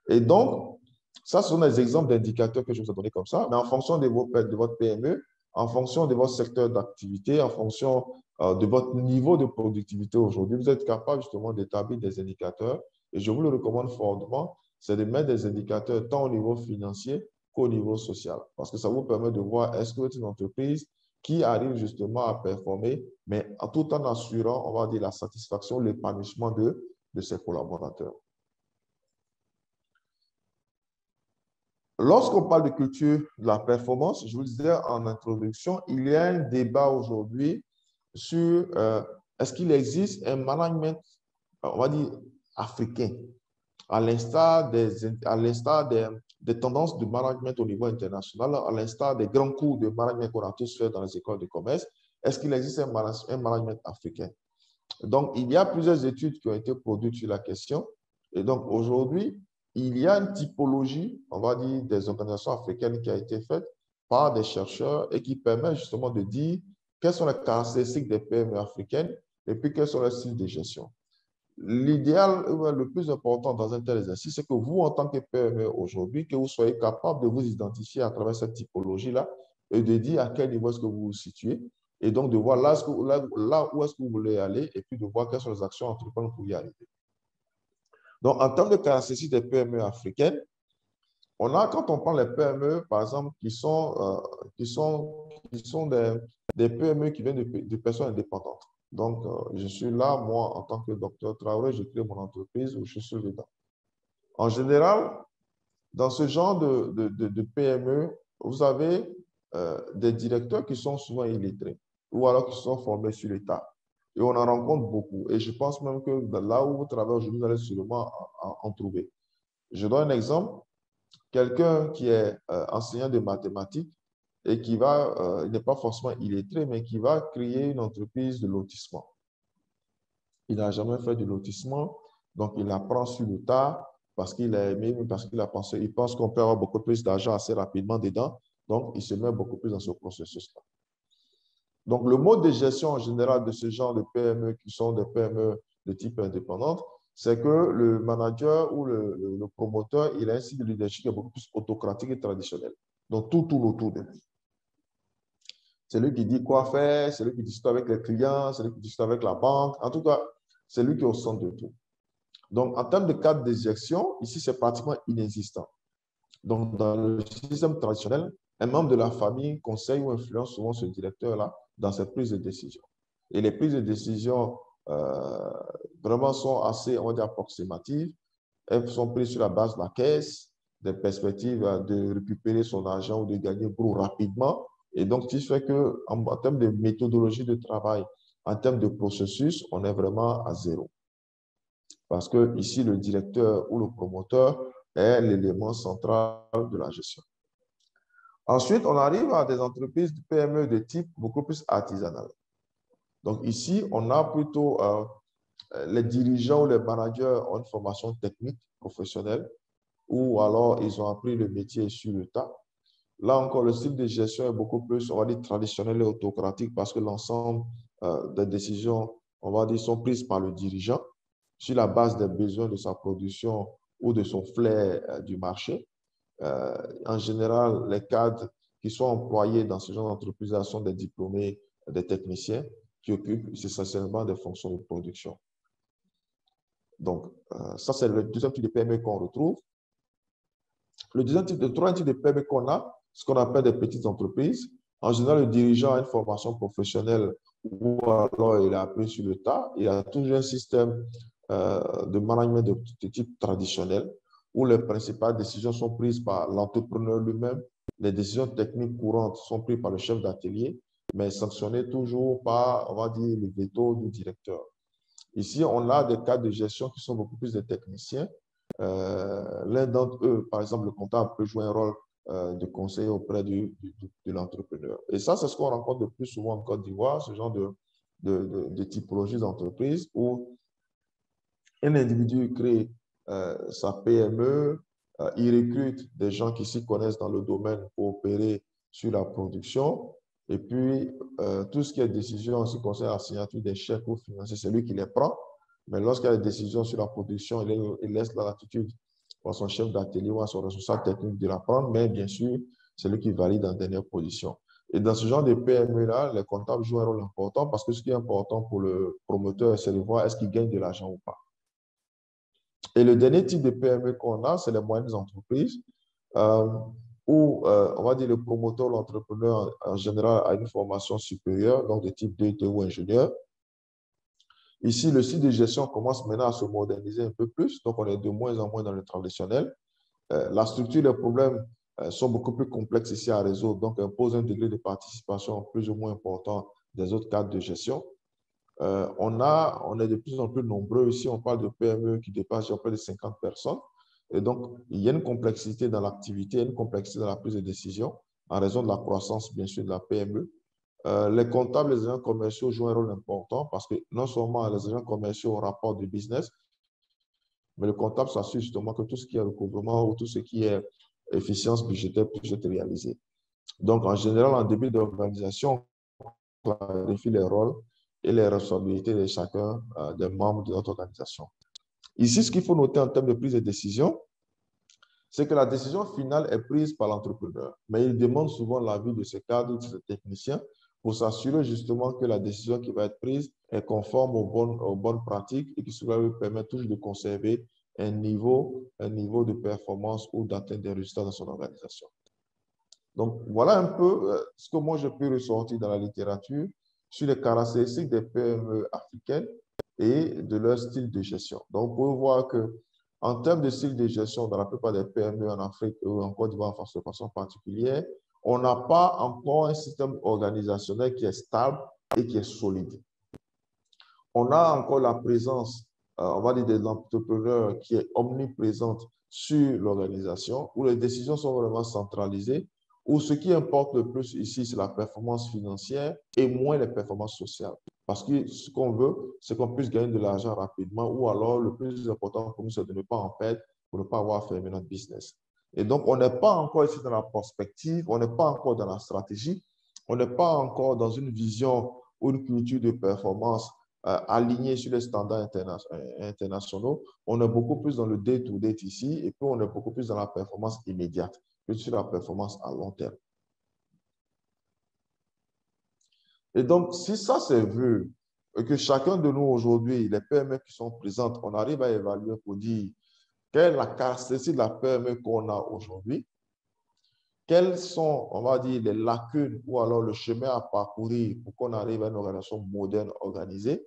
Et donc, ça, ce sont des exemples d'indicateurs que je vous ai donnés comme ça, mais en fonction de votre PME, en fonction de votre secteur d'activité, en fonction de votre niveau de productivité aujourd'hui, vous êtes capable justement d'établir des indicateurs. Et je vous le recommande fortement, c'est de mettre des indicateurs tant au niveau financier qu'au niveau social. Parce que ça vous permet de voir est-ce que vous êtes une entreprise qui arrive justement à performer, mais tout en assurant, on va dire, la satisfaction, l'épanouissement de ses collaborateurs. Lorsqu'on parle de culture de la performance, je vous disais en introduction, il y a un débat aujourd'hui sur est-ce qu'il existe un management, on va dire, africain, à l'instar des tendances de management au niveau international, à l'instar des grands cours de management qu'on a tous fait dans les écoles de commerce. Est-ce qu'il existe un management africain? Donc, il y a plusieurs études qui ont été produites sur la question. Et donc, aujourd'hui, il y a une typologie, on va dire, des organisations africaines qui a été faite par des chercheurs et qui permet justement de dire quelles sont les caractéristiques des PME africaines et puis quels sont les styles de gestion. L'idéal, le plus important dans un tel exercice, c'est que vous, en tant que PME aujourd'hui, que vous soyez capable de vous identifier à travers cette typologie-là et de dire à quel niveau est-ce que vous vous situez et donc de voir là où est-ce que vous voulez aller et puis de voir quelles sont les actions à entreprendre pour y arriver. Donc, en termes de caractéristiques des PME africaines, quand on prend les PME, par exemple, qui sont des PME qui viennent de personnes indépendantes. Donc, je suis là, moi, en tant que docteur Traoré, j'ai créé mon entreprise où je suis dedans. En général, dans ce genre de PME, vous avez des directeurs qui sont souvent illettrés ou alors qui sont formés sur l'État. Et on en rencontre beaucoup. Et je pense même que là où vous travaillez aujourd'hui, vous allez sûrement en trouver. Je donne un exemple. Quelqu'un qui est enseignant de mathématiques et qui il n'est pas forcément illettré, mais qui va créer une entreprise de lotissement. Il n'a jamais fait de lotissement, donc il apprend sur le tas parce qu'il a aimé, parce qu'il a pensé, il pense qu'on peut avoir beaucoup plus d'argent assez rapidement dedans, donc il se met beaucoup plus dans ce processus-là. Donc, le mode de gestion en général de ce genre de PME qui sont des PME de type indépendante, c'est que le manager ou le promoteur, il a un style de leadership qui est beaucoup plus autocratique et traditionnel. Donc, tout tourne autour de lui. C'est lui qui dit quoi faire, c'est lui qui discute avec les clients, c'est lui qui discute avec la banque. En tout cas, c'est lui qui est au centre de tout. Donc, en termes de cadre de gestion, ici, c'est pratiquement inexistant. Donc, dans le système traditionnel, un membre de la famille conseille ou influence souvent ce directeur-là dans ses prises de décision. Et les prises de décision vraiment sont assez, on va dire, approximatives. Elles sont prises sur la base de la caisse, des perspectives de récupérer son argent ou de gagner gros rapidement. Et donc, ce qui fait qu'en termes de méthodologie de travail, en termes de processus, on est vraiment à zéro. Parce que ici, le directeur ou le promoteur est l'élément central de la gestion. Ensuite, on arrive à des entreprises de PME de type beaucoup plus artisanal. Donc ici, on a plutôt les dirigeants ou les managers ont une formation technique professionnelle ou alors ils ont appris le métier sur le tas. Là encore, le style de gestion est beaucoup plus, on va dire, traditionnel et autocratique parce que l'ensemble des décisions, on va dire, sont prises par le dirigeant sur la base des besoins de sa production ou de son flair du marché. En général, les cadres qui sont employés dans ce genre d'entreprise sont des diplômés, des techniciens qui occupent essentiellement des fonctions de production. Donc, ça, c'est le deuxième type de PME qu'on retrouve. Le troisième type de PME qu'on a, ce qu'on appelle des petites entreprises. En général, le dirigeant a une formation professionnelle ou alors il a appris sur le tas. Il y a toujours un système de management de type traditionnel où les principales décisions sont prises par l'entrepreneur lui-même. Les décisions techniques courantes sont prises par le chef d'atelier, mais sanctionnées toujours par, on va dire, le veto du directeur. Ici, on a des cas de gestion qui sont beaucoup plus des techniciens. L'un d'entre eux, par exemple, le comptable, peut jouer un rôle de conseiller auprès de l'entrepreneur. Et ça, c'est ce qu'on rencontre le plus souvent en Côte d'Ivoire, ce genre de typologie d'entreprise où un individu crée sa PME, il recrute des gens qui s'y connaissent dans le domaine pour opérer sur la production. Et puis, tout ce qui est décision en ce qui concerne la signature des chèques ou financiers, c'est lui qui les prend. Mais lorsqu'il y a des décisions sur la production, il laisse la latitude à son chef d'atelier ou à son responsable technique de la prendre. Mais bien sûr, c'est lui qui valide en dernière position. Et dans ce genre de PME-là, les comptables jouent un rôle important parce que ce qui est important pour le promoteur, c'est de voir est-ce qu'il gagne de l'argent ou pas. Et le dernier type de PME qu'on a, c'est les moyennes entreprises, où, on va dire, le promoteur, l'entrepreneur, en général, a une formation supérieure, donc de type DET ou ingénieur. Ici, le site de gestion commence maintenant à se moderniser un peu plus, donc on est de moins en moins dans le traditionnel. La structure des problèmes sont beaucoup plus complexes ici à résoudre, donc impose un degré de participation plus ou moins important des autres cadres de gestion. On est de plus en plus nombreux ici. On parle de PME qui dépassent près de 50 personnes. Et donc, il y a une complexité dans l'activité, une complexité dans la prise de décision en raison de la croissance, bien sûr, de la PME. Les comptables, les agents commerciaux jouent un rôle important parce que non seulement les agents commerciaux ont un rapport de business, mais le comptable s'assure justement que tout ce qui est recouvrement ou tout ce qui est efficience budgétaire puisse être réalisé. Donc, en général, en début d'organisation, on clarifie les rôles et les responsabilités de chacun des membres de notre organisation. Ici, ce qu'il faut noter en termes de prise de décision, c'est que la décision finale est prise par l'entrepreneur, mais il demande souvent l'avis de ses cadres, de ses techniciens, pour s'assurer justement que la décision qui va être prise est conforme aux bonnes pratiques et qui cela lui permet toujours de conserver un niveau de performance ou d'atteindre des résultats dans son organisation. Donc, voilà un peu ce que moi, je peux ressortir dans la littérature sur les caractéristiques des PME africaines et de leur style de gestion. Donc, on peut voir qu'en termes de style de gestion, dans la plupart des PME en Afrique ou en Côte d'Ivoire de façon particulière, on n'a pas encore un système organisationnel qui est stable et qui est solide. On a encore la présence, on va dire, des entrepreneurs qui est omniprésente sur l'organisation, où les décisions sont vraiment centralisées, où ce qui importe le plus ici, c'est la performance financière et moins les performances sociales. Parce que ce qu'on veut, c'est qu'on puisse gagner de l'argent rapidement, ou alors le plus important pour nous, c'est de ne pas en perdre pour ne pas avoir fermé notre business. Et donc, on n'est pas encore ici dans la prospective, on n'est pas encore dans la stratégie, on n'est pas encore dans une vision ou une culture de performance alignée sur les standards internationaux. On est beaucoup plus dans le day-to-day ici, et puis on est beaucoup plus dans la performance immédiate que sur la performance à long terme. Et donc, si ça c'est vu, et que chacun de nous aujourd'hui, les PME qui sont présentes, on arrive à évaluer pour dire quelle est la caractéristique de la PME qu'on a aujourd'hui, quelles sont, on va dire, les lacunes ou alors le chemin à parcourir pour qu'on arrive à une organisation moderne, organisée,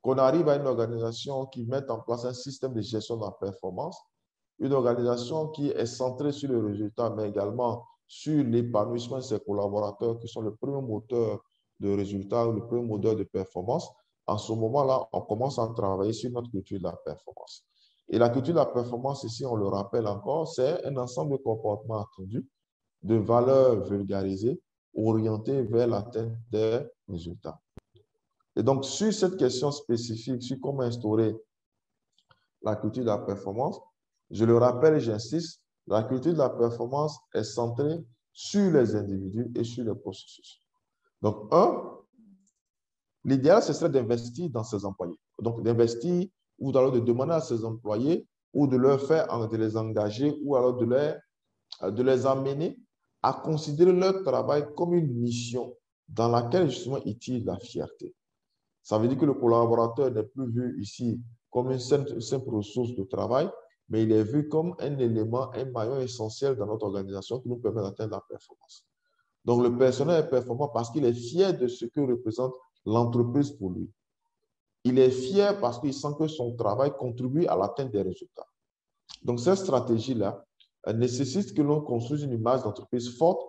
qu'on arrive à une organisation qui mette en place un système de gestion de la performance, une organisation qui est centrée sur le résultat, mais également sur l'épanouissement de ses collaborateurs qui sont le premier moteur de résultat, le premier moteur de performance. En ce moment-là, on commence à travailler sur notre culture de la performance. Et la culture de la performance, ici, on le rappelle encore, c'est un ensemble de comportements attendus, de valeurs vulgarisées, orientées vers l'atteinte des résultats. Et donc, sur cette question spécifique, sur comment instaurer la culture de la performance, je le rappelle et j'insiste, la culture de la performance est centrée sur les individus et sur les processus. Donc, l'idéal, ce serait d'investir dans ses employés. Donc, d'investir ou alors de demander à ses employés ou de leur faire, de les engager ou alors de les amener à considérer leur travail comme une mission dans laquelle justement ils tirent la fierté. Ça veut dire que le collaborateur n'est plus vu ici comme une simple ressource de travail, mais il est vu comme un élément, un maillon essentiel dans notre organisation qui nous permet d'atteindre la performance. Donc, le personnel est performant parce qu'il est fier de ce que représente l'entreprise pour lui. Il est fier parce qu'il sent que son travail contribue à l'atteinte des résultats. Donc, cette stratégie-là nécessite que l'on construise une image d'entreprise forte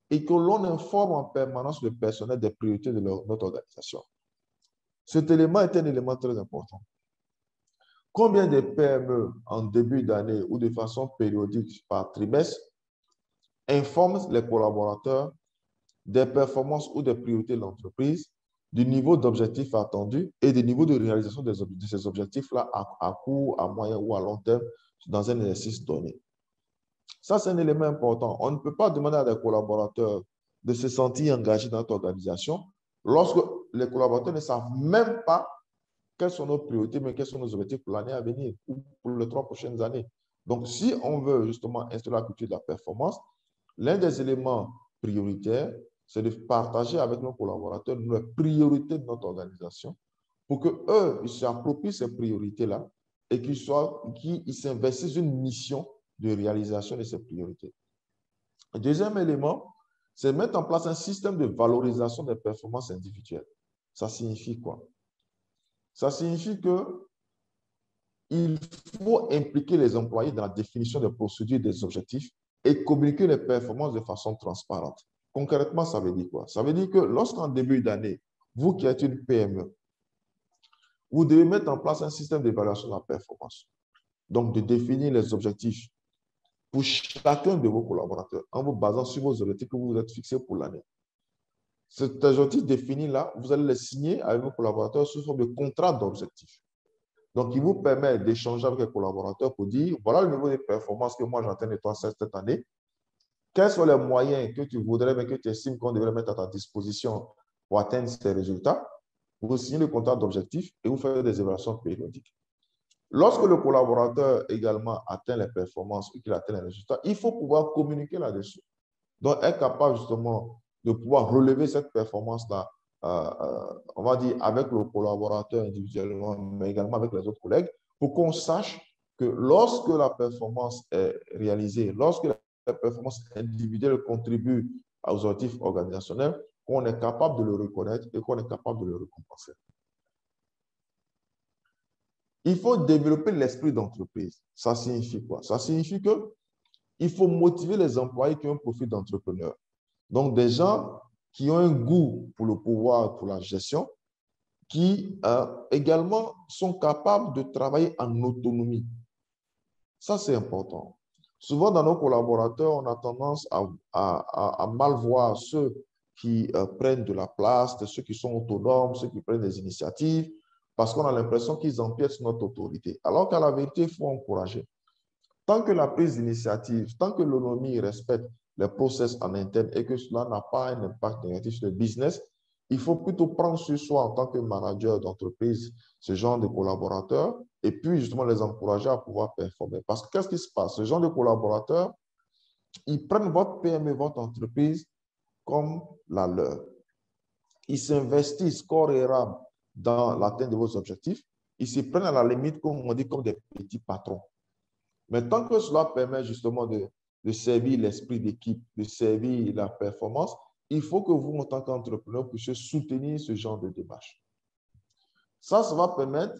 et que l'on informe en permanence le personnel des priorités de notre organisation. Cet élément est un élément très important. Combien de PME en début d'année ou de façon périodique par trimestre informent les collaborateurs des performances ou des priorités de l'entreprise, du niveau d'objectifs attendus et des niveaux de réalisation de ces objectifs-là à court, à moyen ou à long terme dans un exercice donné. Ça, c'est un élément important. On ne peut pas demander à des collaborateurs de se sentir engagés dans notre organisation lorsque les collaborateurs ne savent même pas quelles sont nos priorités, mais quels sont nos objectifs pour l'année à venir ou pour les 3 prochaines années. Donc, si on veut justement instaurer la culture de la performance, l'un des éléments prioritaires, c'est de partager avec nos collaborateurs les priorités de notre organisation pour qu'eux, ils s'approprient ces priorités-là et qu'ils s'investissent dans une mission de réalisation de ces priorités. Le deuxième élément, c'est mettre en place un système de valorisation des performances individuelles. Ça signifie quoi? Ça signifie qu'il faut impliquer les employés dans la définition des procédures et des objectifs et communiquer les performances de façon transparente. Concrètement, ça veut dire quoi? Ça veut dire que lorsqu'en début d'année, vous qui êtes une PME, vous devez mettre en place un système d'évaluation de la performance. Donc, de définir les objectifs pour chacun de vos collaborateurs en vous basant sur vos objectifs que vous vous êtes fixés pour l'année. Cet objectif défini-là, vous allez les signer avec vos collaborateurs sous forme de contrat d'objectifs. Donc, il vous permet d'échanger avec les collaborateurs pour dire, voilà le niveau de performance que moi j'entends de toi cette année. Quels sont les moyens que tu voudrais, mais que tu estimes qu'on devrait mettre à ta disposition pour atteindre ces résultats? Vous signez le contrat d'objectifs et vous faites des évaluations périodiques. Lorsque le collaborateur également atteint les performances ou qu'il atteint les résultats, il faut pouvoir communiquer là-dessus. Donc, être capable justement de pouvoir relever cette performance-là, on va dire, avec le collaborateur individuellement, mais également avec les autres collègues, pour qu'on sache que lorsque la performance est réalisée, lorsque la performance individuelle contribue aux objectifs organisationnels, qu'on est capable de le reconnaître et qu'on est capable de le récompenser. Il faut développer l'esprit d'entreprise. Ça signifie quoi? Ça signifie qu'il faut motiver les employés qui ont un profil d'entrepreneur. Donc, des gens qui ont un goût pour le pouvoir, pour la gestion, qui également sont capables de travailler en autonomie. Ça, c'est important. Souvent, dans nos collaborateurs, on a tendance à mal voir ceux qui prennent de la place, ceux qui sont autonomes, ceux qui prennent des initiatives, parce qu'on a l'impression qu'ils empiètent sur notre autorité. Alors qu'à la vérité, il faut encourager. Tant que la prise d'initiative, tant que l'autonomie respecte les process en interne et que cela n'a pas un impact négatif sur le business, il faut plutôt prendre sur soi en tant que manager d'entreprise ce genre de collaborateurs et puis justement les encourager à pouvoir performer. Parce que qu'est-ce qui se passe? Ce genre de collaborateurs, ils prennent votre PME, votre entreprise comme la leur. Ils s'investissent corps et âme dans l'atteinte de vos objectifs. Ils se prennent à la limite, comme on dit, comme des petits patrons. Mais tant que cela permet justement de servir l'esprit d'équipe, de servir la performance, il faut que vous, en tant qu'entrepreneur, puissiez soutenir ce genre de démarche. Ça va permettre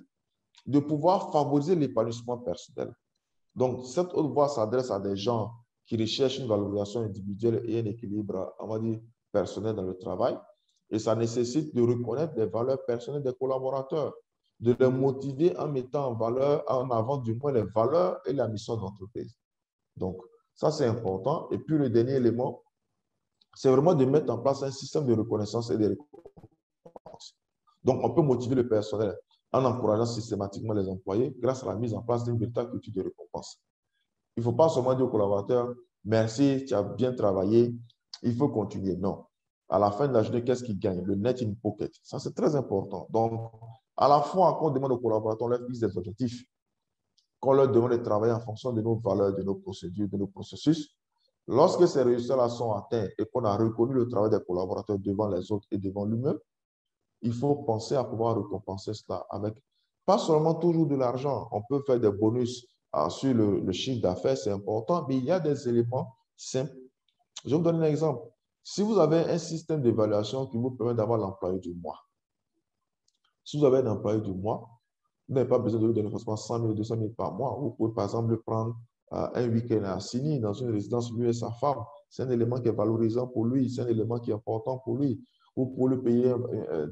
de pouvoir favoriser l'épanouissement personnel. Donc, cette haute voie s'adresse à des gens qui recherchent une valorisation individuelle et un équilibre, on va dire, personnel dans le travail. Et ça nécessite de reconnaître les valeurs personnelles des collaborateurs, de les motiver en mettant en avant du moins les valeurs et la mission de l'entreprise. Donc, ça, c'est important. Et puis, le dernier élément, c'est vraiment de mettre en place un système de reconnaissance et de récompense. Donc, on peut motiver le personnel en encourageant systématiquement les employés grâce à la mise en place d'une véritable culture de récompense. Il ne faut pas seulement dire aux collaborateurs, merci, tu as bien travaillé, il faut continuer. Non. À la fin de la journée, qu'est-ce qu'ils gagnent? Le net in pocket. Ça, c'est très important. Donc, à la fois, quand on demande aux collaborateurs, on leur fixe des objectifs, qu'on leur demande de travailler en fonction de nos valeurs, de nos procédures, de nos processus. Lorsque ces résultats-là sont atteints et qu'on a reconnu le travail des collaborateurs devant les autres et devant lui-même, il faut penser à pouvoir récompenser cela avec pas seulement toujours de l'argent. On peut faire des bonus sur le chiffre d'affaires, c'est important, mais il y a des éléments simples. Je vais vous donner un exemple. Si vous avez un système d'évaluation qui vous permet d'avoir l'employé du mois, Si vous avez un employé du mois, vous n'avez pas besoin de lui donner forcément 100 000, 200 000 par mois. Vous pouvez, par exemple, le prendre un week-end à Sini, dans une résidence, lui et sa femme. C'est un élément qui est valorisant pour lui, c'est un élément qui est important pour lui. Vous pouvez lui payer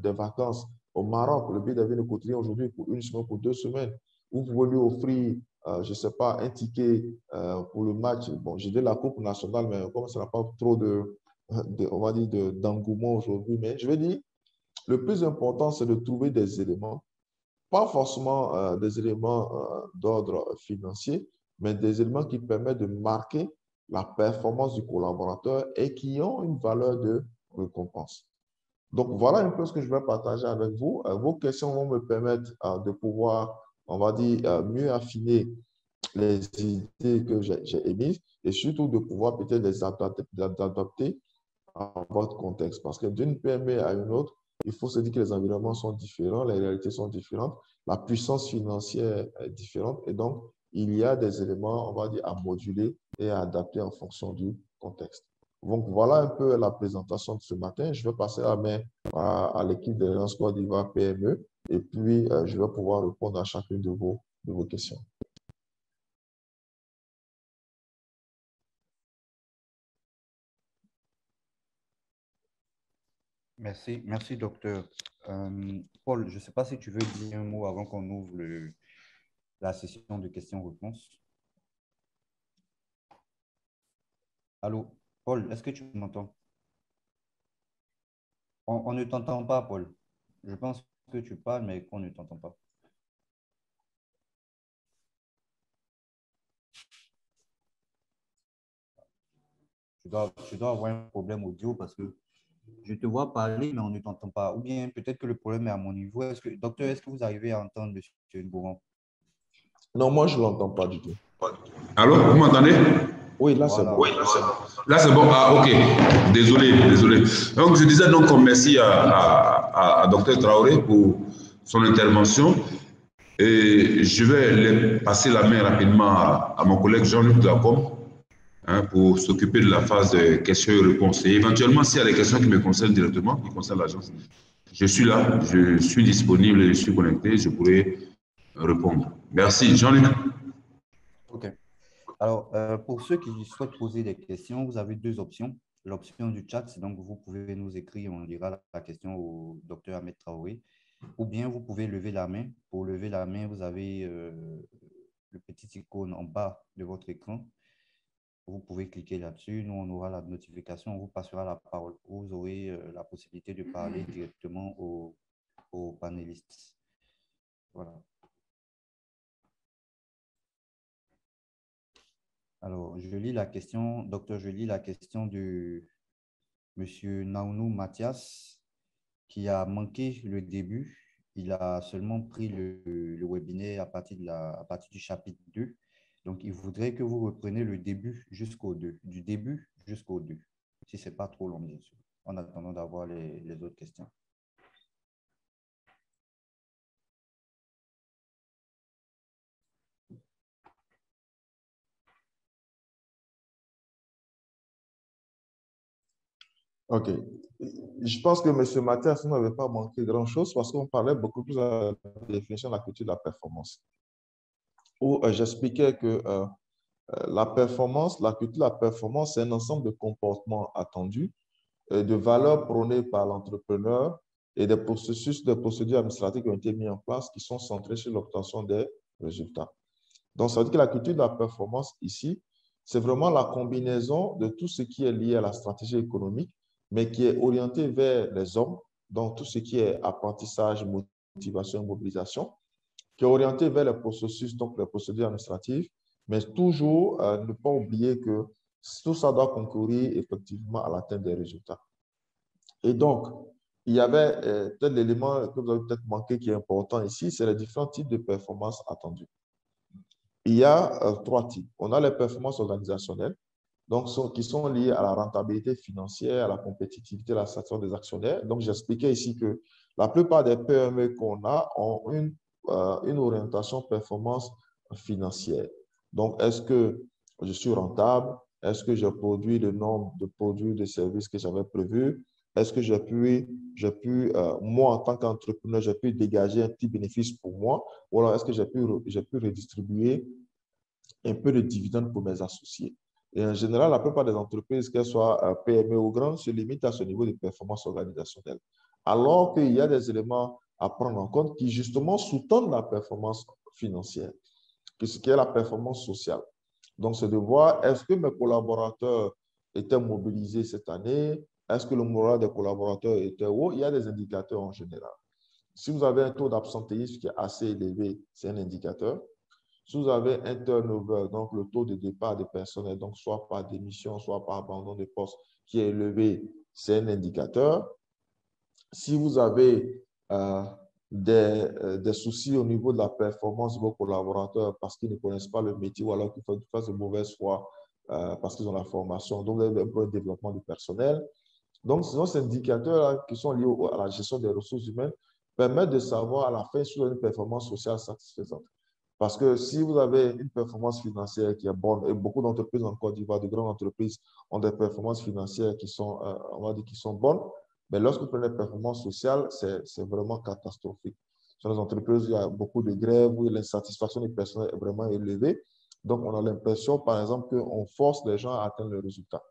des vacances au Maroc. Le billet d'avion est coûté aujourd'hui pour 1 semaine, pour 2 semaines. Vous pouvez lui offrir, je ne sais pas, un ticket pour le match. Bon, j'ai dit la Coupe nationale, mais comme ça n'a pas trop on va dire, d'engouement aujourd'hui. Mais je vais dire, le plus important, c'est de trouver des éléments, pas forcément des éléments d'ordre financier, mais des éléments qui permettent de marquer la performance du collaborateur et qui ont une valeur de récompense. Donc, voilà un peu ce que je vais partager avec vous. Vos questions vont me permettre de pouvoir, on va dire, mieux affiner les idées que j'ai émises et surtout de pouvoir peut-être les adapter à votre contexte. Parce que d'une PME à une autre, il faut se dire que les environnements sont différents, les réalités sont différentes, la puissance financière est différente et donc il y a des éléments, on va dire, à moduler et à adapter en fonction du contexte. Donc voilà un peu la présentation de ce matin. Je vais passer la main à l'équipe de l'Alliance Côte d'Ivoire PME et puis je vais pouvoir répondre à chacune de vos questions. Merci, merci docteur. Paul, je ne sais pas si tu veux dire un mot avant qu'on ouvre la session de questions-réponses. Allô, Paul, est-ce que tu m'entends? On ne t'entend pas, Paul. Je pense que tu parles, mais qu'on ne t'entend pas. Tu dois avoir un problème audio parce que je te vois parler, mais on ne t'entend pas. Ou bien peut-être que le problème est à mon niveau. Docteur, est-ce que vous arrivez à entendre M. Ngouran? Non, moi, je ne l'entends pas du tout. Allô, vous m'entendez? Oui, là, c'est bon. Oui, là, c'est bon. Là, c'est bon. Ah, ok. Désolé, désolé. Donc, je disais donc merci à Dr Traoré pour son intervention. Et je vais passer la main rapidement à mon collègue Jean-Luc Lacombe pour s'occuper de la phase de questions et réponses. Et éventuellement, s'il y a des questions qui me concernent directement, qui concernent l'agence, je suis là, je suis disponible, je suis connecté, je pourrai répondre. Merci. Jean-Luc. OK. Alors, pour ceux qui souhaitent poser des questions, vous avez deux options. L'option du chat, c'est donc vous pouvez nous écrire, on lira la question au docteur Ahmed Traoré. Ou bien vous pouvez lever la main. Pour lever la main, vous avez le petit icône en bas de votre écran. Vous pouvez cliquer là-dessus. Nous, on aura la notification. On vous passera la parole. Vous aurez la possibilité de parler directement aux panélistes. Voilà. Alors, je lis la question, docteur, je lis la question de M. Naounou Mathias, qui a manqué le début. Il a seulement pris le webinaire à partir du chapitre 2. Donc, il voudrait que vous repreniez le début jusqu'au 2, du début jusqu'au 2, si ce n'est pas trop long, bien sûr, en attendant d'avoir les autres questions. OK. Je pense que M. Mathias n'avait pas manqué grand-chose parce qu'on parlait beaucoup plus de la définition de la culture de la performance. Où j'expliquais que la performance, la culture de la performance, c'est un ensemble de comportements attendus, de valeurs prônées par l'entrepreneur et des procédures administratives qui ont été mises en place qui sont centrées sur l'obtention des résultats. Donc, ça veut dire que la culture de la performance ici, c'est vraiment la combinaison de tout ce qui est lié à la stratégie économique, mais qui est orienté vers les hommes, donc tout ce qui est apprentissage, motivation, mobilisation, qui est orienté vers les processus, donc les procédures administratives, mais toujours ne pas oublier que tout ça doit concourir effectivement à l'atteinte des résultats. Et donc, il y avait peut-être l'élément que vous avez peut-être manqué qui est important ici, c'est les différents types de performances attendues. Il y a trois types. On a les performances organisationnelles, donc qui sont liées à la rentabilité financière, à la compétitivité, à la satisfaction des actionnaires. Donc, j'expliquais ici que la plupart des PME qu'on a ont une orientation performance financière. Donc, est-ce que je suis rentable? Est-ce que je produis le nombre de produits, de services que j'avais prévus? est-ce que moi, en tant qu'entrepreneur, j'ai pu dégager un petit bénéfice pour moi, ou alors est-ce que j'ai pu redistribuer un peu de dividendes pour mes associés. Et en général, la plupart des entreprises, qu'elles soient PME ou grandes, se limitent à ce niveau de performance organisationnelle. Alors qu'il y a des éléments à prendre en compte qui, justement, sous-tendent la performance financière, ce qui est la performance sociale. Donc, c'est de voir, est-ce que mes collaborateurs étaient mobilisés cette année? Est-ce que le moral des collaborateurs était haut? Il y a des indicateurs en général. Si vous avez un taux d'absentéisme qui est assez élevé, c'est un indicateur. Si vous avez un turnover, donc le taux de départ des personnels, donc soit par démission, soit par abandon de poste qui est élevé, c'est un indicateur. Si vous avez des soucis au niveau de la performance de vos collaborateurs parce qu'ils ne connaissent pas le métier ou alors qu'ils fassent de mauvaise foi parce qu'ils ont la formation, donc vous avez un peu de développement du personnel. Donc, ces indicateurs qui sont liés à la gestion des ressources humaines permettent de savoir à la fin si vous avez une performance sociale satisfaisante. Parce que si vous avez une performance financière qui est bonne, et beaucoup d'entreprises en Côte d'Ivoire, de grandes entreprises, ont des performances financières qui sont, on va dire, qui sont bonnes, mais lorsque vous prenez les performances sociales, c'est vraiment catastrophique. Sur les entreprises, il y a beaucoup de grèves où l'insatisfaction du personnel est vraiment élevée. Donc, on a l'impression, par exemple, qu'on force les gens à atteindre le résultat.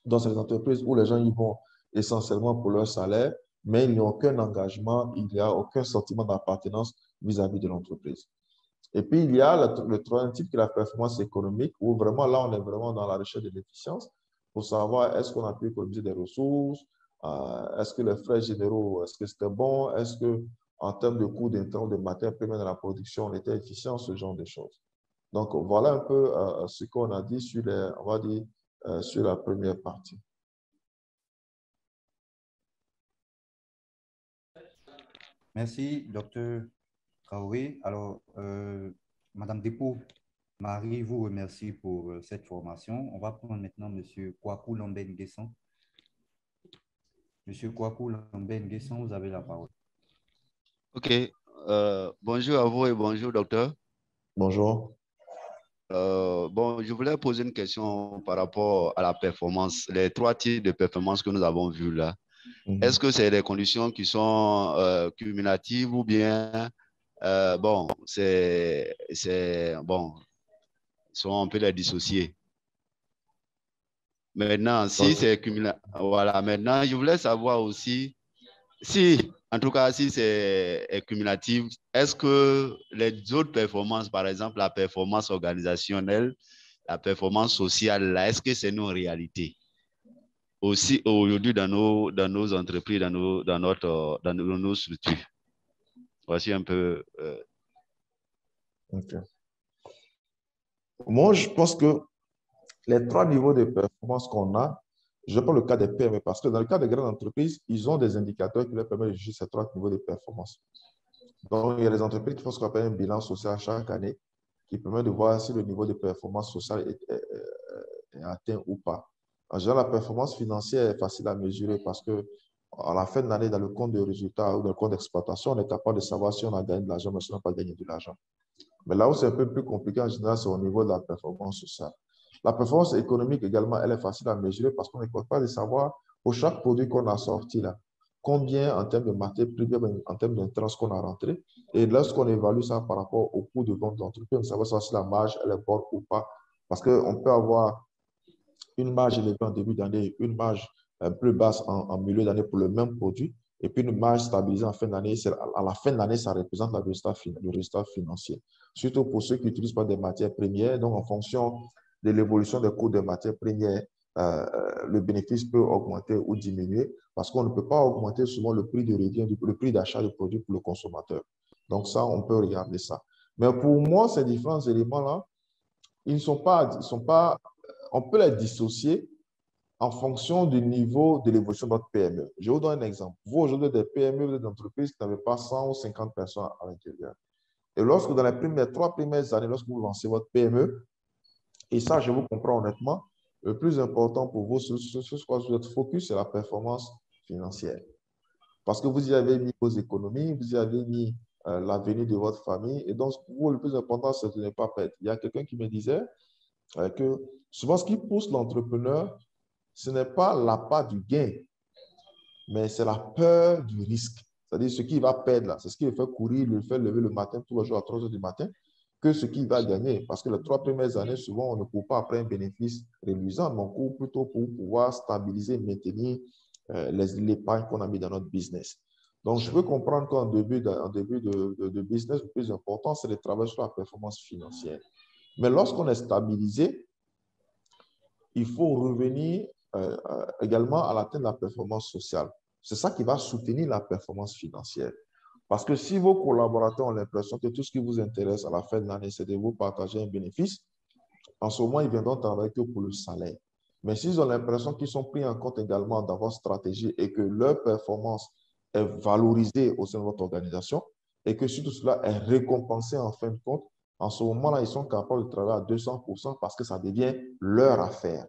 Dans ces entreprises où les gens y vont essentiellement pour leur salaire, mais il n'y a aucun engagement, il n'y a aucun sentiment d'appartenance vis-à-vis de l'entreprise. Et puis, il y a le troisième type qui est la performance économique, où vraiment là, on est vraiment dans la recherche de l'efficience pour savoir est-ce qu'on a pu économiser des ressources, est-ce que les frais généraux, est-ce que c'était bon, est-ce qu'en termes de coûts d'intrants, de matières premières dans la production, on était efficient, ce genre de choses. Donc, voilà un peu ce qu'on a dit sur, on va dire, sur la première partie. Merci, docteur Traoré. Alors, Madame Dépôt, Marie vous remercie pour cette formation. On va prendre maintenant M. Kwaku Lamben-Guesson. M. Kwaku Lamben-Guesson, vous avez la parole. OK. Bonjour à vous et bonjour, docteur. Bonjour. Bon, je voulais poser une question par rapport à la performance, les trois types de performance que nous avons vus là. Est-ce que c'est des conditions qui sont cumulatives ou bien, bon, on peut les dissocier? Maintenant, si c'est cumulatif, voilà, maintenant, je voulais savoir aussi si, en tout cas, si c'est cumulatif, est-ce que les autres performances, par exemple, la performance organisationnelle, la performance sociale, est-ce que c'est nos réalités? Aussi, aujourd'hui, dans nos entreprises, dans nos structures. Voici un peu... Okay. Moi, je pense que les trois niveaux de performance qu'on a, je prends le cas des PME parce que dans le cas des grandes entreprises, ils ont des indicateurs qui leur permettent de juger ces trois niveaux de performance. Donc, il y a des entreprises qui font ce qu'on appelle un bilan social chaque année qui permet de voir si le niveau de performance sociale est atteint ou pas. En général, la performance financière est facile à mesurer parce que à la fin de l'année, dans le compte de résultats ou dans le compte d'exploitation, on est capable de savoir si on a gagné de l'argent ou si on n'a pas gagné de l'argent. Mais là où c'est un peu plus compliqué en général, c'est au niveau de la performance sociale. La performance économique également, elle est facile à mesurer parce qu'on est capable de savoir pour chaque produit qu'on a sorti là, combien en termes de matière première, en termes d'intrants qu'on a rentré. Et lorsqu'on évalue ça par rapport au coût de vente de l'entreprise, on sait si la marge elle est bonne ou pas. Parce qu'on peut avoir une marge élevée en début d'année, une marge plus basse en milieu d'année pour le même produit, et puis une marge stabilisée en fin d'année. À la fin de l'année, ça représente le résultat financier. Surtout pour ceux qui n'utilisent pas des matières premières. Donc, en fonction de l'évolution des coûts des matières premières, le bénéfice peut augmenter ou diminuer parce qu'on ne peut pas augmenter souvent le prix de revient, le prix d'achat du produit pour le consommateur. Donc, ça, on peut regarder ça. Mais pour moi, ces différents éléments-là, ils ne sont pas, on peut les dissocier en fonction du niveau de l'évolution de notre PME. Je vous donne un exemple. Vous, aujourd'hui, des PME, vous êtes des entreprises qui n'avaient pas 100 ou 50 personnes à l'intérieur. Et lorsque dans les trois premières années, lorsque vous lancez votre PME, et ça, je vous comprends honnêtement, le plus important pour vous, ce quoi vous êtes focus, c'est la performance financière. Parce que vous y avez mis vos économies, vous y avez mis l'avenir de votre famille. Et donc, pour vous, le plus important, c'est de ne pas perdre. Il y a quelqu'un qui me disait que souvent, ce qui pousse l'entrepreneur, ce n'est pas l'appât du gain, mais c'est la peur du risque. C'est-à-dire ce qu'il va perdre là, c'est ce qui le fait courir, le fait lever le matin, tous les jours à 3 heures du matin, que ce qu'il va gagner. Parce que les 3 premières années, souvent, on ne court pas après un bénéfice réduisant, mais on court plutôt pour pouvoir stabiliser, maintenir l'épargne qu'on a mis dans notre business. Donc, je peux comprendre qu'en début de business, le plus important, c'est de travailler sur la performance financière. Mais lorsqu'on est stabilisé, il faut revenir également à l'atteinte de la performance sociale. C'est ça qui va soutenir la performance financière. Parce que si vos collaborateurs ont l'impression que tout ce qui vous intéresse à la fin de l'année, c'est de vous partager un bénéfice, en ce moment, ils viendront travailler que pour le salaire. Mais s'ils ont l'impression qu'ils sont pris en compte également dans votre stratégie et que leur performance est valorisée au sein de votre organisation et que surtout cela est récompensé en fin de compte, en ce moment-là, ils sont capables de travailler à 200% parce que ça devient leur affaire.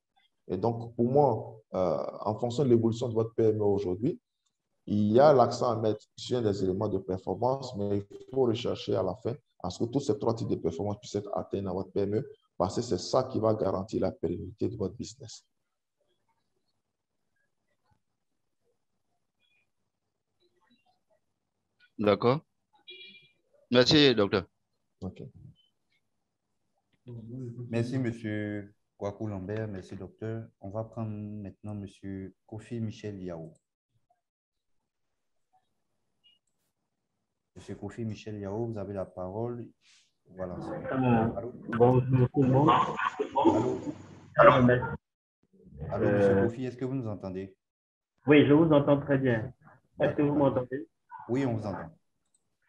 Et donc, pour moi, en fonction de l'évolution de votre PME aujourd'hui, il y a l'accent à mettre sur des éléments de performance, mais il faut rechercher à la fin à ce que tous ces 3 types de performance puissent être atteints dans votre PME parce que c'est ça qui va garantir la pérennité de votre business. D'accord. Merci, docteur. OK. Merci, M. Kwaku Lambert. Merci, docteur. On va prendre maintenant M. Kofi Michel Yao. M. Kofi Michel Yao, vous avez la parole. Voilà. Bonjour tout le monde. Allô, M. Kofi, est-ce que vous nous entendez? Oui, je vous entends très bien. Est-ce que vous m'entendez? Oui, on vous entend.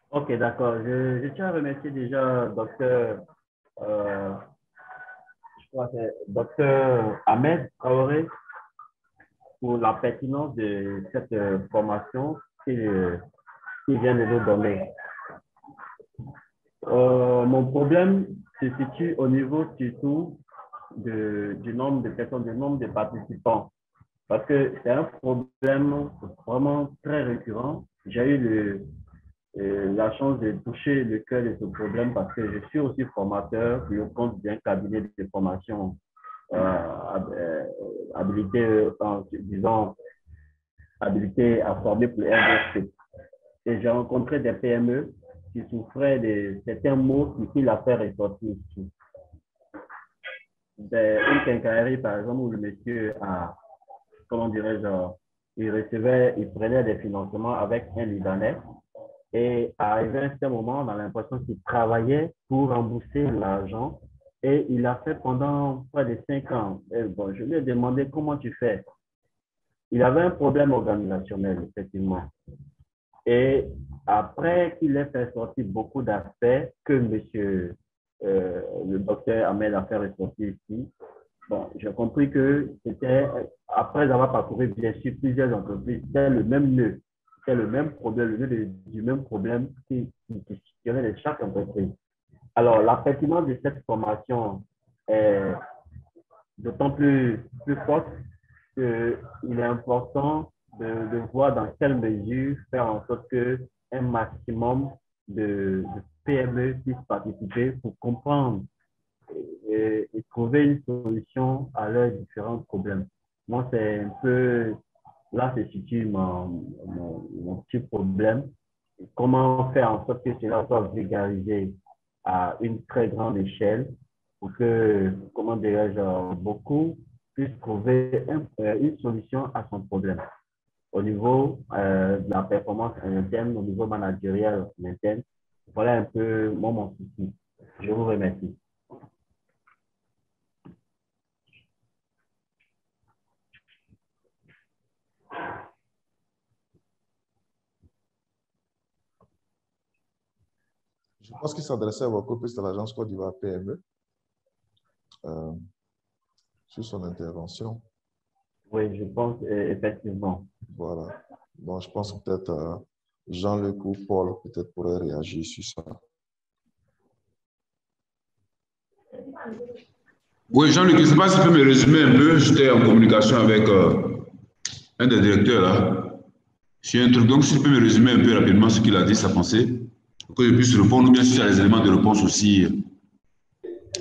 Ok, d'accord. Je tiens à remercier déjà docteur, je crois que c'est docteur Ahmed Traoré pour la pertinence de cette formation qu'il vient de nous donner. Mon problème se situe au niveau surtout du nombre de personnes, du nombre de participants. Parce que c'est un problème vraiment très récurrent. J'ai eu la chance de toucher le cœur de ce problème parce que je suis aussi formateur au compte d'un cabinet de formation habilité, disons, habilité à former pour le RDSP. Et j'ai rencontré des PME qui souffraient de certains mots qui l'a fait ressortir ici. Une quincaillerie, par exemple, où le monsieur a, comment dirais-je, il prenait des financements avec un Libanais et arrivé à un certain moment, on a l'impression qu'il travaillait pour rembourser l'argent et il a fait pendant près de 5 ans. Et bon, je lui ai demandé comment tu fais. Il avait un problème organisationnel, effectivement. Et après qu'il ait fait sortir beaucoup d'aspects que le docteur Ahmed a fait ressortir ici, bon, j'ai compris que c'était, après avoir parcouru bien sûr plusieurs entreprises, c'était le même nœud, c'était le même problème, le nœud du même problème qui questionnait de chaque entreprise. Alors, la pertinence de cette formation est d'autant plus forte qu'il est important de voir dans quelle mesure faire en sorte qu'un maximum de PME puissent participer pour comprendre et trouver une solution à leurs différents problèmes. Moi, c'est un peu, là se situe mon petit problème. Comment faire en sorte que cela soit vulgarisé à une très grande échelle pour que, comment dirais-je, beaucoup puissent trouver une solution à son problème. Au niveau de la performance en interne, au niveau managériel en interne, voilà un peu mon souci. Je vous remercie. Je pense qu'il s'adressait à votre plus de l'agence Côte d'Ivoire PME sur son intervention. Oui, je pense effectivement. Voilà. Donc, je pense que peut-être Jean-Luc ou Paul peut-être pourraient réagir sur ça. Oui, Jean-Luc, je ne sais pas si tu peux me résumer un peu. J'étais en communication avec un des directeurs là. Sur un truc. Donc, si tu peux me résumer un peu rapidement ce qu'il a dit, sa pensée, pour que je puisse répondre, bien sûr, il y a les éléments de réponse aussi.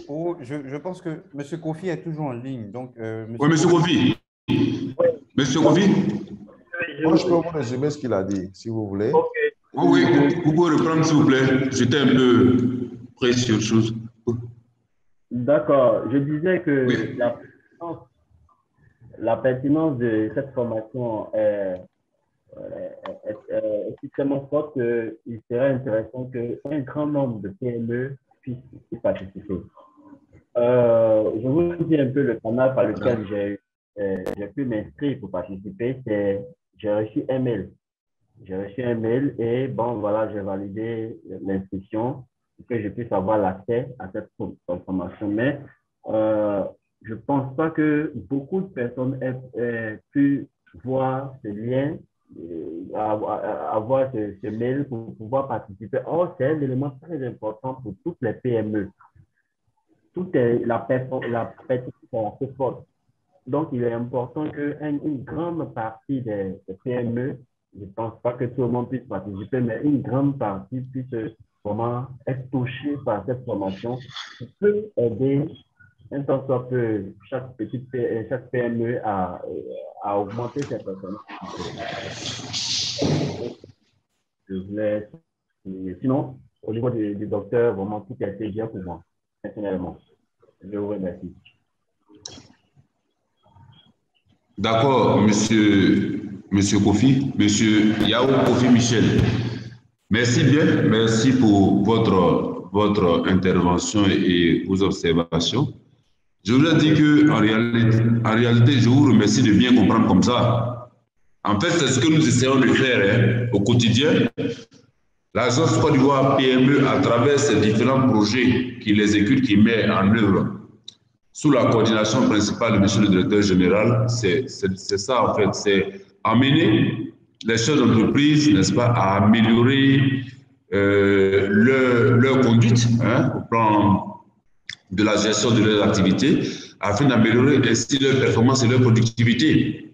Oh, je pense que M. Kofi est toujours en ligne. Donc, oui, M. Kofi. Oui. M. Kofi. Oui, Moi, je peux vous résumer ce qu'il a dit, si vous voulez. Ok. Oui, vous pouvez reprendre, s'il vous plaît. J'étais un peu près sur chose. D'accord. Je disais que Oui. la pertinence de cette formation est extrêmement forte qu'il serait intéressant qu'un grand nombre de PME puissent y participer. Je vous dis un peu le canal par lequel j'ai pu m'inscrire pour participer. J'ai reçu un mail. J'ai reçu un mail et bon, voilà, j'ai validé l'inscription pour que je puisse avoir l'accès à cette formation. Mais je ne pense pas que beaucoup de personnes aient pu voir ce lien, avoir ce mail pour pouvoir participer. Or, c'est un élément très important pour toutes les PME. La pertinence est assez forte. Donc, il est important qu'une grande partie des PME, je ne pense pas que tout le monde puisse participer, mais une grande partie puisse vraiment être touchée par cette formation qui peut aider un tant soit peu chaque PME à augmenter ses performances. Je voulais, sinon, au niveau du docteur, vraiment tout a été bien pour moi, personnellement. Je vous remercie. D'accord, monsieur Kofi, monsieur Yao Kofi Michel. Merci bien, merci pour votre intervention et vos observations. Je vous ai dit en réalité, je vous remercie de bien comprendre comme ça. En fait, c'est ce que nous essayons de faire au quotidien. L'Agence Côte d'Ivoire PME, à travers ses différents projets qu'il exécute, qu'il met en œuvre, sous la coordination principale de monsieur le directeur général, c'est ça en fait, c'est amener les chefs d'entreprise, n'est-ce pas, à améliorer leur conduite au plan de la gestion de leurs activités, afin d'améliorer ainsi leur performance et leur productivité.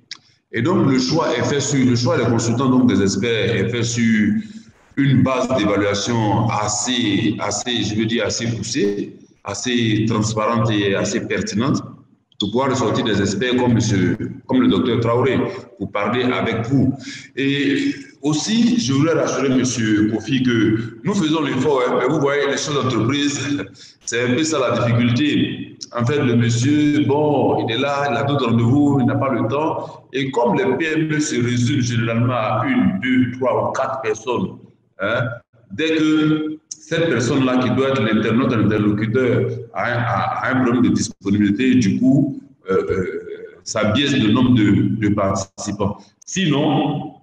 Et donc le choix est fait sur, le choix des consultants, donc des experts, est fait sur une base d'évaluation je veux dire, assez poussée, assez transparente et assez pertinente pour pouvoir ressortir des experts comme le docteur Traoré pour parler avec vous. Et aussi, je voulais rassurer M. Kofi que nous faisons l'effort, mais vous voyez, les chefs d'entreprise, c'est un peu ça la difficulté. En fait, le monsieur, bon, il est là, il a d'autres rendez-vous, il n'a pas le temps. Et comme les PME se résument généralement à 1, 2, 3 ou 4 personnes, dès que cette personne-là qui doit être l'internaute, l'interlocuteur, a un problème de disponibilité, du coup, ça biaise le nombre de participants. Sinon,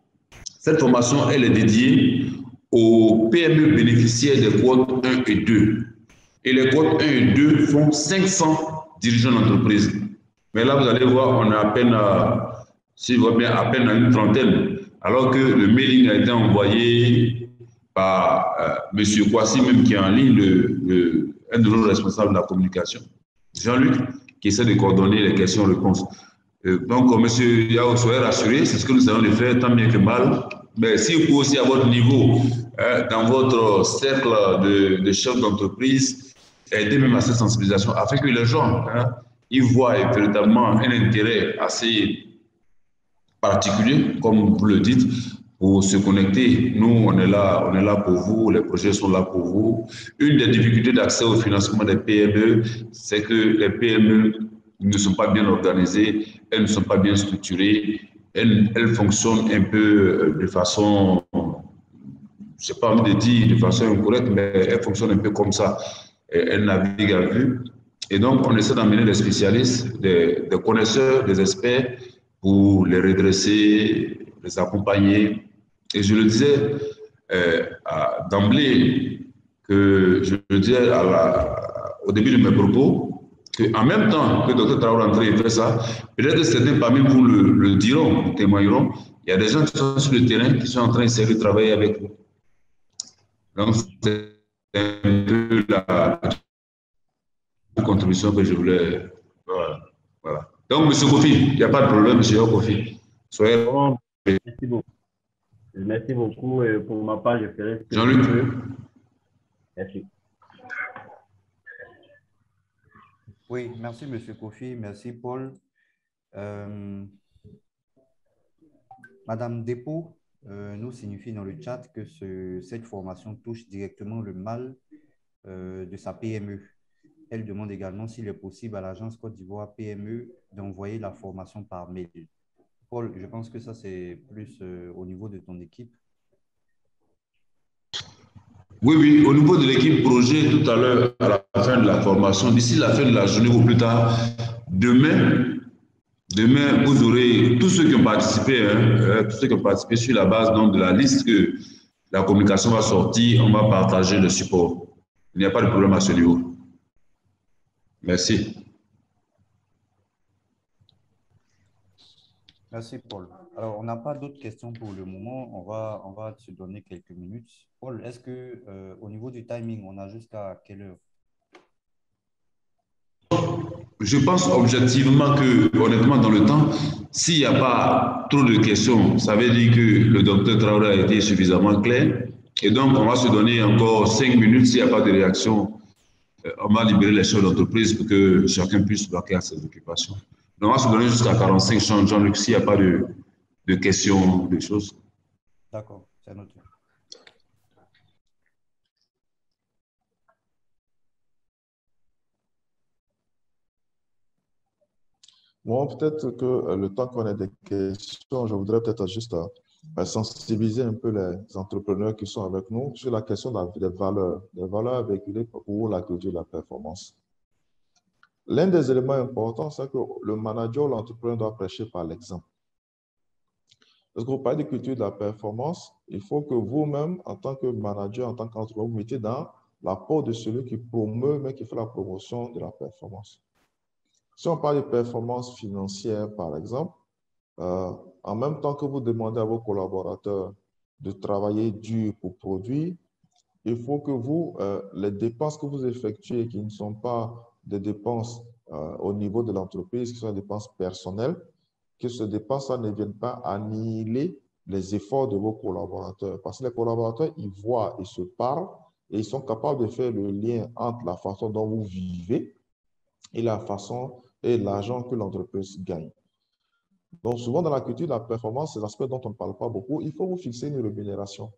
cette formation, elle est dédiée aux PME bénéficiaires des quotes 1 et 2. Et les quotes 1 et 2 font 500 dirigeants d'entreprise. Mais là, vous allez voir, on est à peine, si vous voyez bien, à peine à une trentaine. Alors que le mailing a été envoyé par M. Kwasi, même qui est en ligne, un de nos responsables de la communication, Jean-Luc, qui essaie de coordonner les questions-réponses. Donc, M. Yao, soyez rassurés, c'est ce que nous allons le faire, tant bien que mal. Mais si vous pouvez aussi à votre niveau, dans votre cercle de chefs d'entreprise, aider même à cette sensibilisation, afin que les gens ils voient véritablement un intérêt assez particulier, comme vous le dites, pour se connecter. Nous, on est là pour vous, les projets sont là pour vous. Une des difficultés d'accès au financement des PME, c'est que les PME ne sont pas bien organisées, elles ne sont pas bien structurées, elles fonctionnent un peu de façon, je n'ai pas envie de dire de façon incorrecte, mais elles fonctionnent un peu comme ça. Elles naviguent à vue. Et donc, on essaie d'amener des spécialistes, des connaisseurs, des experts pour les redresser, les accompagner. Et je le disais d'emblée, que je le disais au début de mes propos, qu'en même temps que le docteur Traoré André fait ça, peut-être que certains parmi vous le diront, témoigneront, il y a des gens qui sont sur le terrain, qui sont en train d'essayer de travailler avec vous. Donc, c'est un peu la contribution que je voulais. Voilà. Donc, M. Kofi, il n'y a pas de problème, M. Kofi. Soyez. Bon, merci beaucoup. Merci beaucoup. Et pour ma part, je ferai ce que Jean-Luc. je peux. Merci. Oui, merci, M. Kofi. Merci, Paul. Madame Dépôt nous signifie dans le chat que cette formation touche directement le mal de sa PME. Elle demande également s'il est possible à l'agence Côte d'Ivoire PME d'envoyer la formation par mail. Paul, je pense que ça, c'est plus au niveau de ton équipe. Oui, oui, au niveau de l'équipe projet, tout à l'heure, à la fin de la formation, d'ici la fin de la journée ou plus tard, demain, vous aurez tous ceux qui ont participé, tous ceux qui ont participé sur la base donc, de la liste que la communication va sortir, on va partager le support. Il n'y a pas de problème à ce niveau. Merci. Merci, Paul. Alors, on n'a pas d'autres questions pour le moment. On va se donner quelques minutes. Paul, est-ce que au niveau du timing, on a jusqu'à quelle heure? Je pense objectivement que, honnêtement, dans le temps, s'il n'y a pas trop de questions, ça veut dire que le docteur Traoré a été suffisamment clair. Et donc, on va se donner encore 5 minutes. S'il n'y a pas de réaction, on va libérer les chefs d'entreprise pour que chacun puisse vaquer à ses occupations. Donc, on va se donner jusqu'à 45 Jean-Luc, s'il n'y a pas de questions, de choses. D'accord, c'est noté. Bon, peut-être que le temps qu'on ait des questions, je voudrais peut-être juste sensibiliser un peu les entrepreneurs qui sont avec nous sur la question des valeurs véhiculées pour la culture de la performance. L'un des éléments importants, c'est que le manager ou l'entrepreneur doit prêcher par l'exemple. Parce que vous parlez de culture de la performance, il faut que vous-même, en tant que manager, en tant qu'entrepreneur, vous mettez dans la peau de celui qui promeut, mais qui fait la promotion de la performance. Si on parle de performance financière, par exemple, en même temps que vous demandez à vos collaborateurs de travailler dur pour produire, il faut que vous, les dépenses que vous effectuez qui ne sont pas des dépenses au niveau de l'entreprise, qui sont des dépenses personnelles, que ces dépenses-là ne viennent pas annihiler les efforts de vos collaborateurs. Parce que les collaborateurs, ils voient, ils se parlent et ils sont capables de faire le lien entre la façon dont vous vivez et la façon et l'argent que l'entreprise gagne. Donc, souvent dans la culture de la performance, c'est l'aspect dont on ne parle pas beaucoup. Il faut vous fixer une rémunération.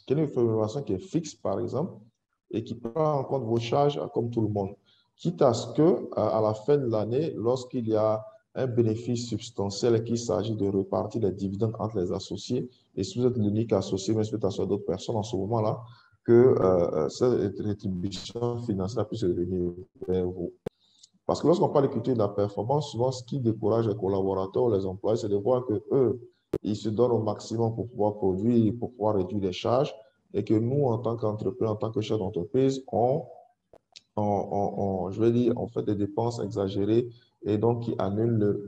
Quelle est une rémunération qui est fixe, par exemple, et qui prend en compte vos charges comme tout le monde. Quitte à ce qu'à la fin de l'année, lorsqu'il y a un bénéfice substantiel et qu'il s'agit de repartir les dividendes entre les associés, et si vous êtes l'unique associé, mais si vous êtes associé à d'autres personnes en ce moment-là, que cette rétribution financière puisse revenir vers vous. Parce que lorsqu'on parle de culture de la performance, souvent ce qui décourage les collaborateurs, les employés, c'est de voir qu'eux, ils se donnent au maximum pour pouvoir produire, pour pouvoir réduire les charges, et que nous, en tant qu'entrepreneurs, en tant que chef d'entreprise, je vais dire, on fait des dépenses exagérées et donc qui annulent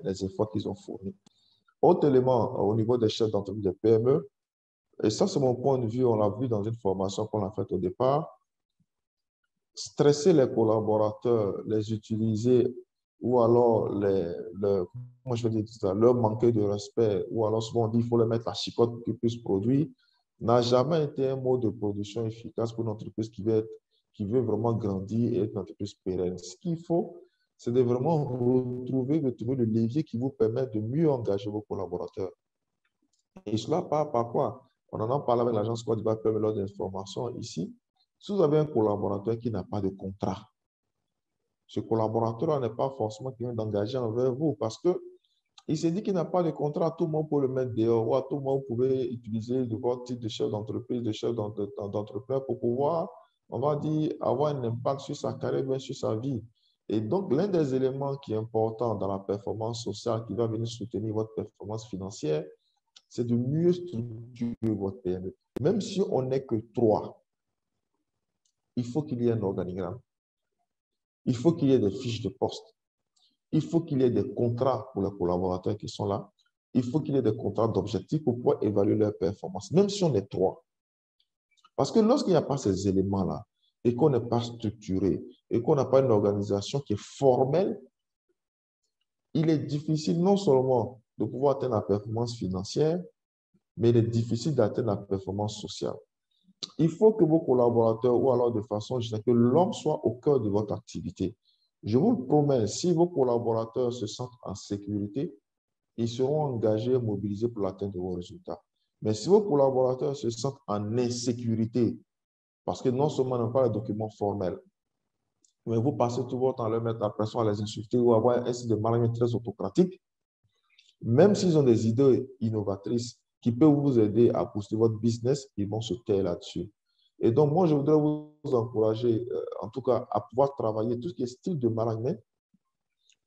les efforts qu'ils ont fournis. Autre élément au niveau des chefs d'entreprise de PME, et ça c'est mon point de vue, on l'a vu dans une formation qu'on a faite au départ, stresser les collaborateurs, les utiliser ou alors comment je vais dire ça, leur manquer de respect ou alors souvent on dit qu'il faut les mettre la chicotte pour qu'ils puissent produire, n'a jamais été un mode de production efficace pour une entreprise qui veut vraiment grandir et être une entreprise pérenne. Ce qu'il faut, c'est de vraiment trouver le levier qui vous permet de mieux engager vos collaborateurs. Et cela part par quoi? On en a parlé avec l'agence Côte d'Ivoire lors des formations ici. Si vous avez un collaborateur qui n'a pas de contrat, ce collaborateur n'est pas forcément quelqu'un d'engagé envers vous parce qu'il s'est dit qu'il n'a pas de contrat, tout le monde peut le mettre dehors, ou à tout le monde vous pouvez utiliser votre titre de chef d'entreprise, de chef d'entrepreneur pour pouvoir, on va dire, avoir un impact sur sa carrière, bien sur sa vie. Et donc, l'un des éléments qui est important dans la performance sociale qui va venir soutenir votre performance financière, c'est de mieux structurer votre PME. Même si on n'est que 3, il faut qu'il y ait un organigramme. Il faut qu'il y ait des fiches de poste. Il faut qu'il y ait des contrats pour les collaborateurs qui sont là. Il faut qu'il y ait des contrats d'objectifs pour pouvoir évaluer leur performance, même si on est 3. Parce que lorsqu'il n'y a pas ces éléments-là et qu'on n'est pas structuré et qu'on n'a pas une organisation qui est formelle, il est difficile non seulement de pouvoir atteindre la performance financière, mais il est difficile d'atteindre la performance sociale. Il faut que vos collaborateurs, ou alors de façon générale, que l'homme soit au cœur de votre activité. Je vous le promets, si vos collaborateurs se sentent en sécurité, ils seront engagés et mobilisés pour l'atteinte de vos résultats. Mais si vos collaborateurs se sentent en insécurité, parce que non seulement ils n'ont pas les documents formels, mais vous passez tout votre temps à leur mettre la pression, à les insulter ou à avoir un style de management très autocratique, même s'ils ont des idées innovatrices qui peuvent vous aider à booster votre business, ils vont se taire là-dessus. Et donc, moi, je voudrais vous encourager, en tout cas, à pouvoir travailler tout ce qui est style de management,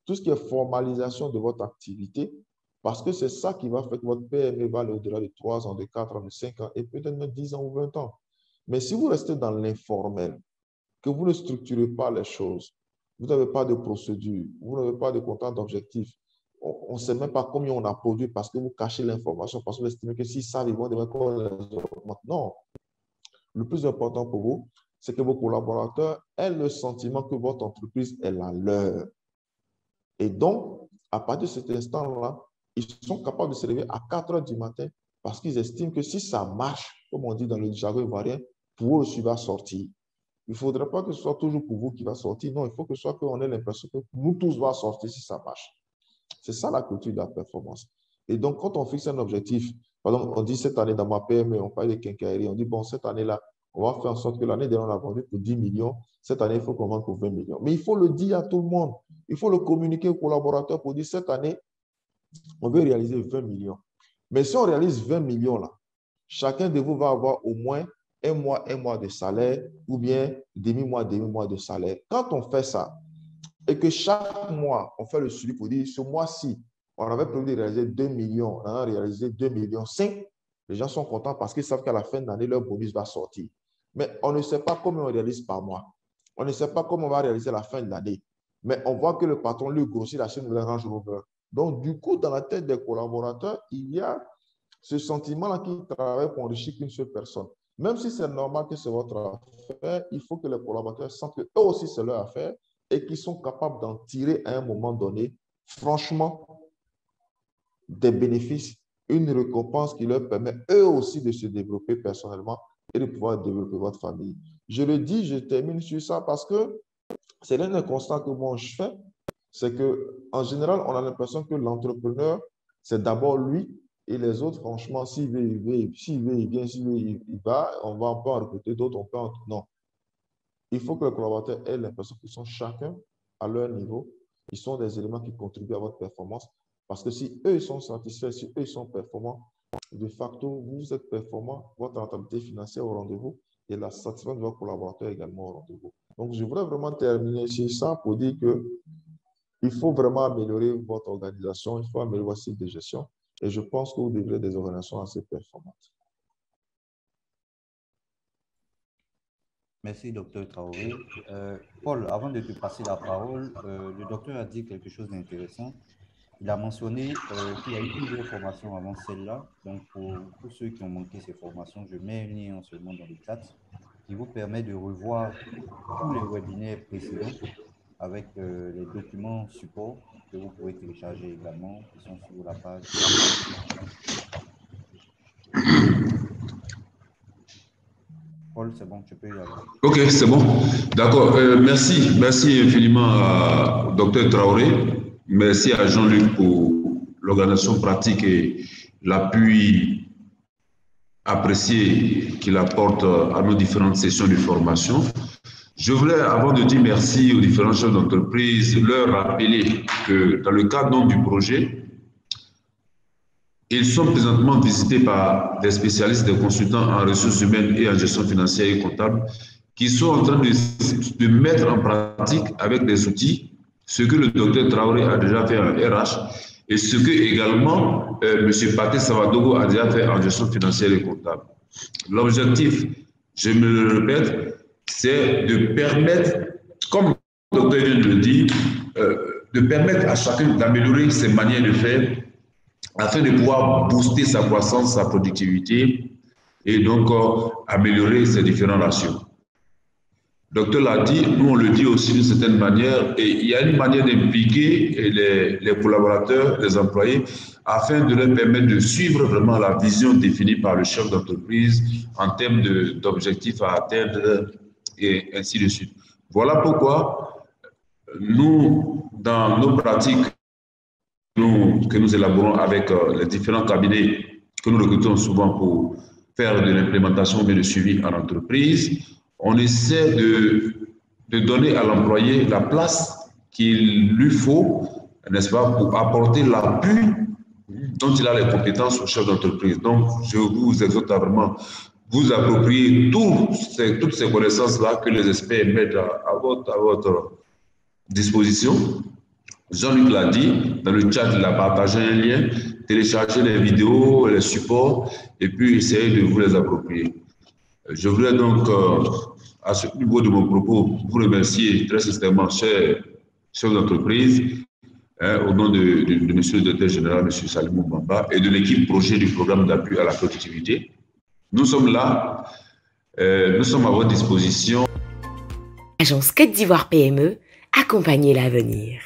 tout ce qui est formalisation de votre activité, parce que c'est ça qui va faire que votre PME va aller au-delà de 3 ans, de 4 ans, de 5 ans et peut-être même 10 ans ou 20 ans. Mais si vous restez dans l'informel, que vous ne structurez pas les choses, vous n'avez pas de procédure, vous n'avez pas de comptant d'objectifs, on ne sait même pas combien on a produit parce que vous cachez l'information, parce que vous estimez que s'ils savent, ils vont devoir les augmenter. Non. Le plus important pour vous, c'est que vos collaborateurs aient le sentiment que votre entreprise est la leur. Et donc, à partir de cet instant-là, ils sont capables de se lever à 4 heures du matin parce qu'ils estiment que si ça marche, comme on dit dans le jargon ivoirien, pour eux aussi va sortir. Il ne faudrait pas que ce soit toujours pour vous qui va sortir. Non, il faut que ce soit qu'on ait l'impression que nous tous va sortir si ça marche. C'est ça la culture de la performance. Et donc, quand on fixe un objectif, par exemple, on dit cette année dans ma PME, on parle de quincaillerie, on dit bon, cette année-là, on va faire en sorte que l'année dernière, on a vendu pour 10 millions. Cette année, il faut qu'on vende pour 20 millions. Mais il faut le dire à tout le monde. Il faut le communiquer aux collaborateurs pour dire cette année, on veut réaliser 20 millions. Mais si on réalise 20 millions, là, chacun de vous va avoir au moins un mois de salaire ou bien demi-mois de salaire. Quand on fait ça et que chaque mois, on fait le suivi pour dire ce mois-ci, on avait prévu de réaliser 2 millions, on a réalisé 2 millions 5, les gens sont contents parce qu'ils savent qu'à la fin de l'année, leur bonus va sortir. Mais on ne sait pas comment on réalise par mois. On ne sait pas comment on va réaliser à la fin de l'année. Mais on voit que le patron lui grossit la chaîne de la Range Rover. Donc, du coup, dans la tête des collaborateurs, il y a ce sentiment-là qu'ils travaillent pour enrichir qu'une seule personne. Même si c'est normal que c'est votre affaire, il faut que les collaborateurs sentent qu'eux aussi, c'est leur affaire et qu'ils sont capables d'en tirer à un moment donné, franchement, des bénéfices, une récompense qui leur permet eux aussi de se développer personnellement et de pouvoir développer votre famille. Je le dis, je termine sur ça parce que c'est l'un des constats que moi je fais, c'est qu'en général, on a l'impression que l'entrepreneur, c'est d'abord lui et les autres, franchement, s'il veut, il vient, s'il veut, il va, on va en recruter d'autres, on peut en... Non. Il faut que les collaborateurs aient l'impression qu'ils sont chacun à leur niveau. Ils sont des éléments qui contribuent à votre performance. Parce que si eux, ils sont satisfaits, si eux, ils sont performants, de facto, vous êtes performant, votre rentabilité financière au rendez-vous et la satisfaction de vos collaborateurs également au rendez-vous. Donc, je voudrais vraiment terminer sur ça pour dire qu'il faut vraiment améliorer votre organisation, il faut améliorer votre style de gestion et je pense que vous devrez des organisations assez performantes. Merci, docteur Traoré. Paul, avant de te passer la parole, le docteur a dit quelque chose d'intéressant. Il a mentionné qu'il y a eu plusieurs formations avant celle-là. Donc, pour tous ceux qui ont manqué ces formations, je mets un lien en ce moment dans le chat qui vous permet de revoir tous les webinaires précédents avec les documents support que vous pourrez télécharger également, qui sont sur la page. Paul, c'est bon, tu peux y aller. Ok, c'est bon. D'accord. Merci infiniment au Dr Traoré. Merci à Jean-Luc pour l'organisation pratique et l'appui apprécié qu'il apporte à nos différentes sessions de formation. Je voulais, avant de dire merci aux différents chefs d'entreprise, leur rappeler que dans le cadre du projet, ils sont présentement visités par des spécialistes, des consultants en ressources humaines et en gestion financière et comptable qui sont en train de mettre en pratique avec des outils ce que le docteur Traoré a déjà fait en RH et ce que également M. Paté Savadogo a déjà fait en gestion financière et comptable. L'objectif, je me le répète, c'est de permettre, comme le docteur vient de le dire, de permettre à chacun d'améliorer ses manières de faire afin de pouvoir booster sa croissance, sa productivité et donc améliorer ses différents ratios. Le docteur l'a dit, nous on le dit aussi d'une certaine manière, et il y a une manière d'impliquer les collaborateurs, les employés, afin de leur permettre de suivre vraiment la vision définie par le chef d'entreprise en termes d'objectifs à atteindre et ainsi de suite. Voilà pourquoi nous, dans nos pratiques que nous élaborons avec les différents cabinets que nous recrutons souvent pour faire de l'implémentation et de suivi en entreprise, on essaie de donner à l'employé la place qu'il lui faut, n'est-ce pas, pour apporter l'appui dont il a les compétences au chef d'entreprise. Donc, je vous exhorte à vraiment vous approprier toutes ces connaissances-là que les experts mettent à votre disposition. Jean-Luc l'a dit, dans le chat, il a partagé un lien, téléchargez les vidéos, les supports, et puis essayez de vous les approprier. Je voudrais donc, à ce niveau de mon propos, vous remercier très sincèrement, chers chefs d'entreprise, au nom de monsieur le directeur général, monsieur Salimou Bamba, et de l'équipe projet du programme d'appui à la productivité. Nous sommes là, nous sommes à votre disposition. Agence Côte d'Ivoire PME, accompagner l'avenir.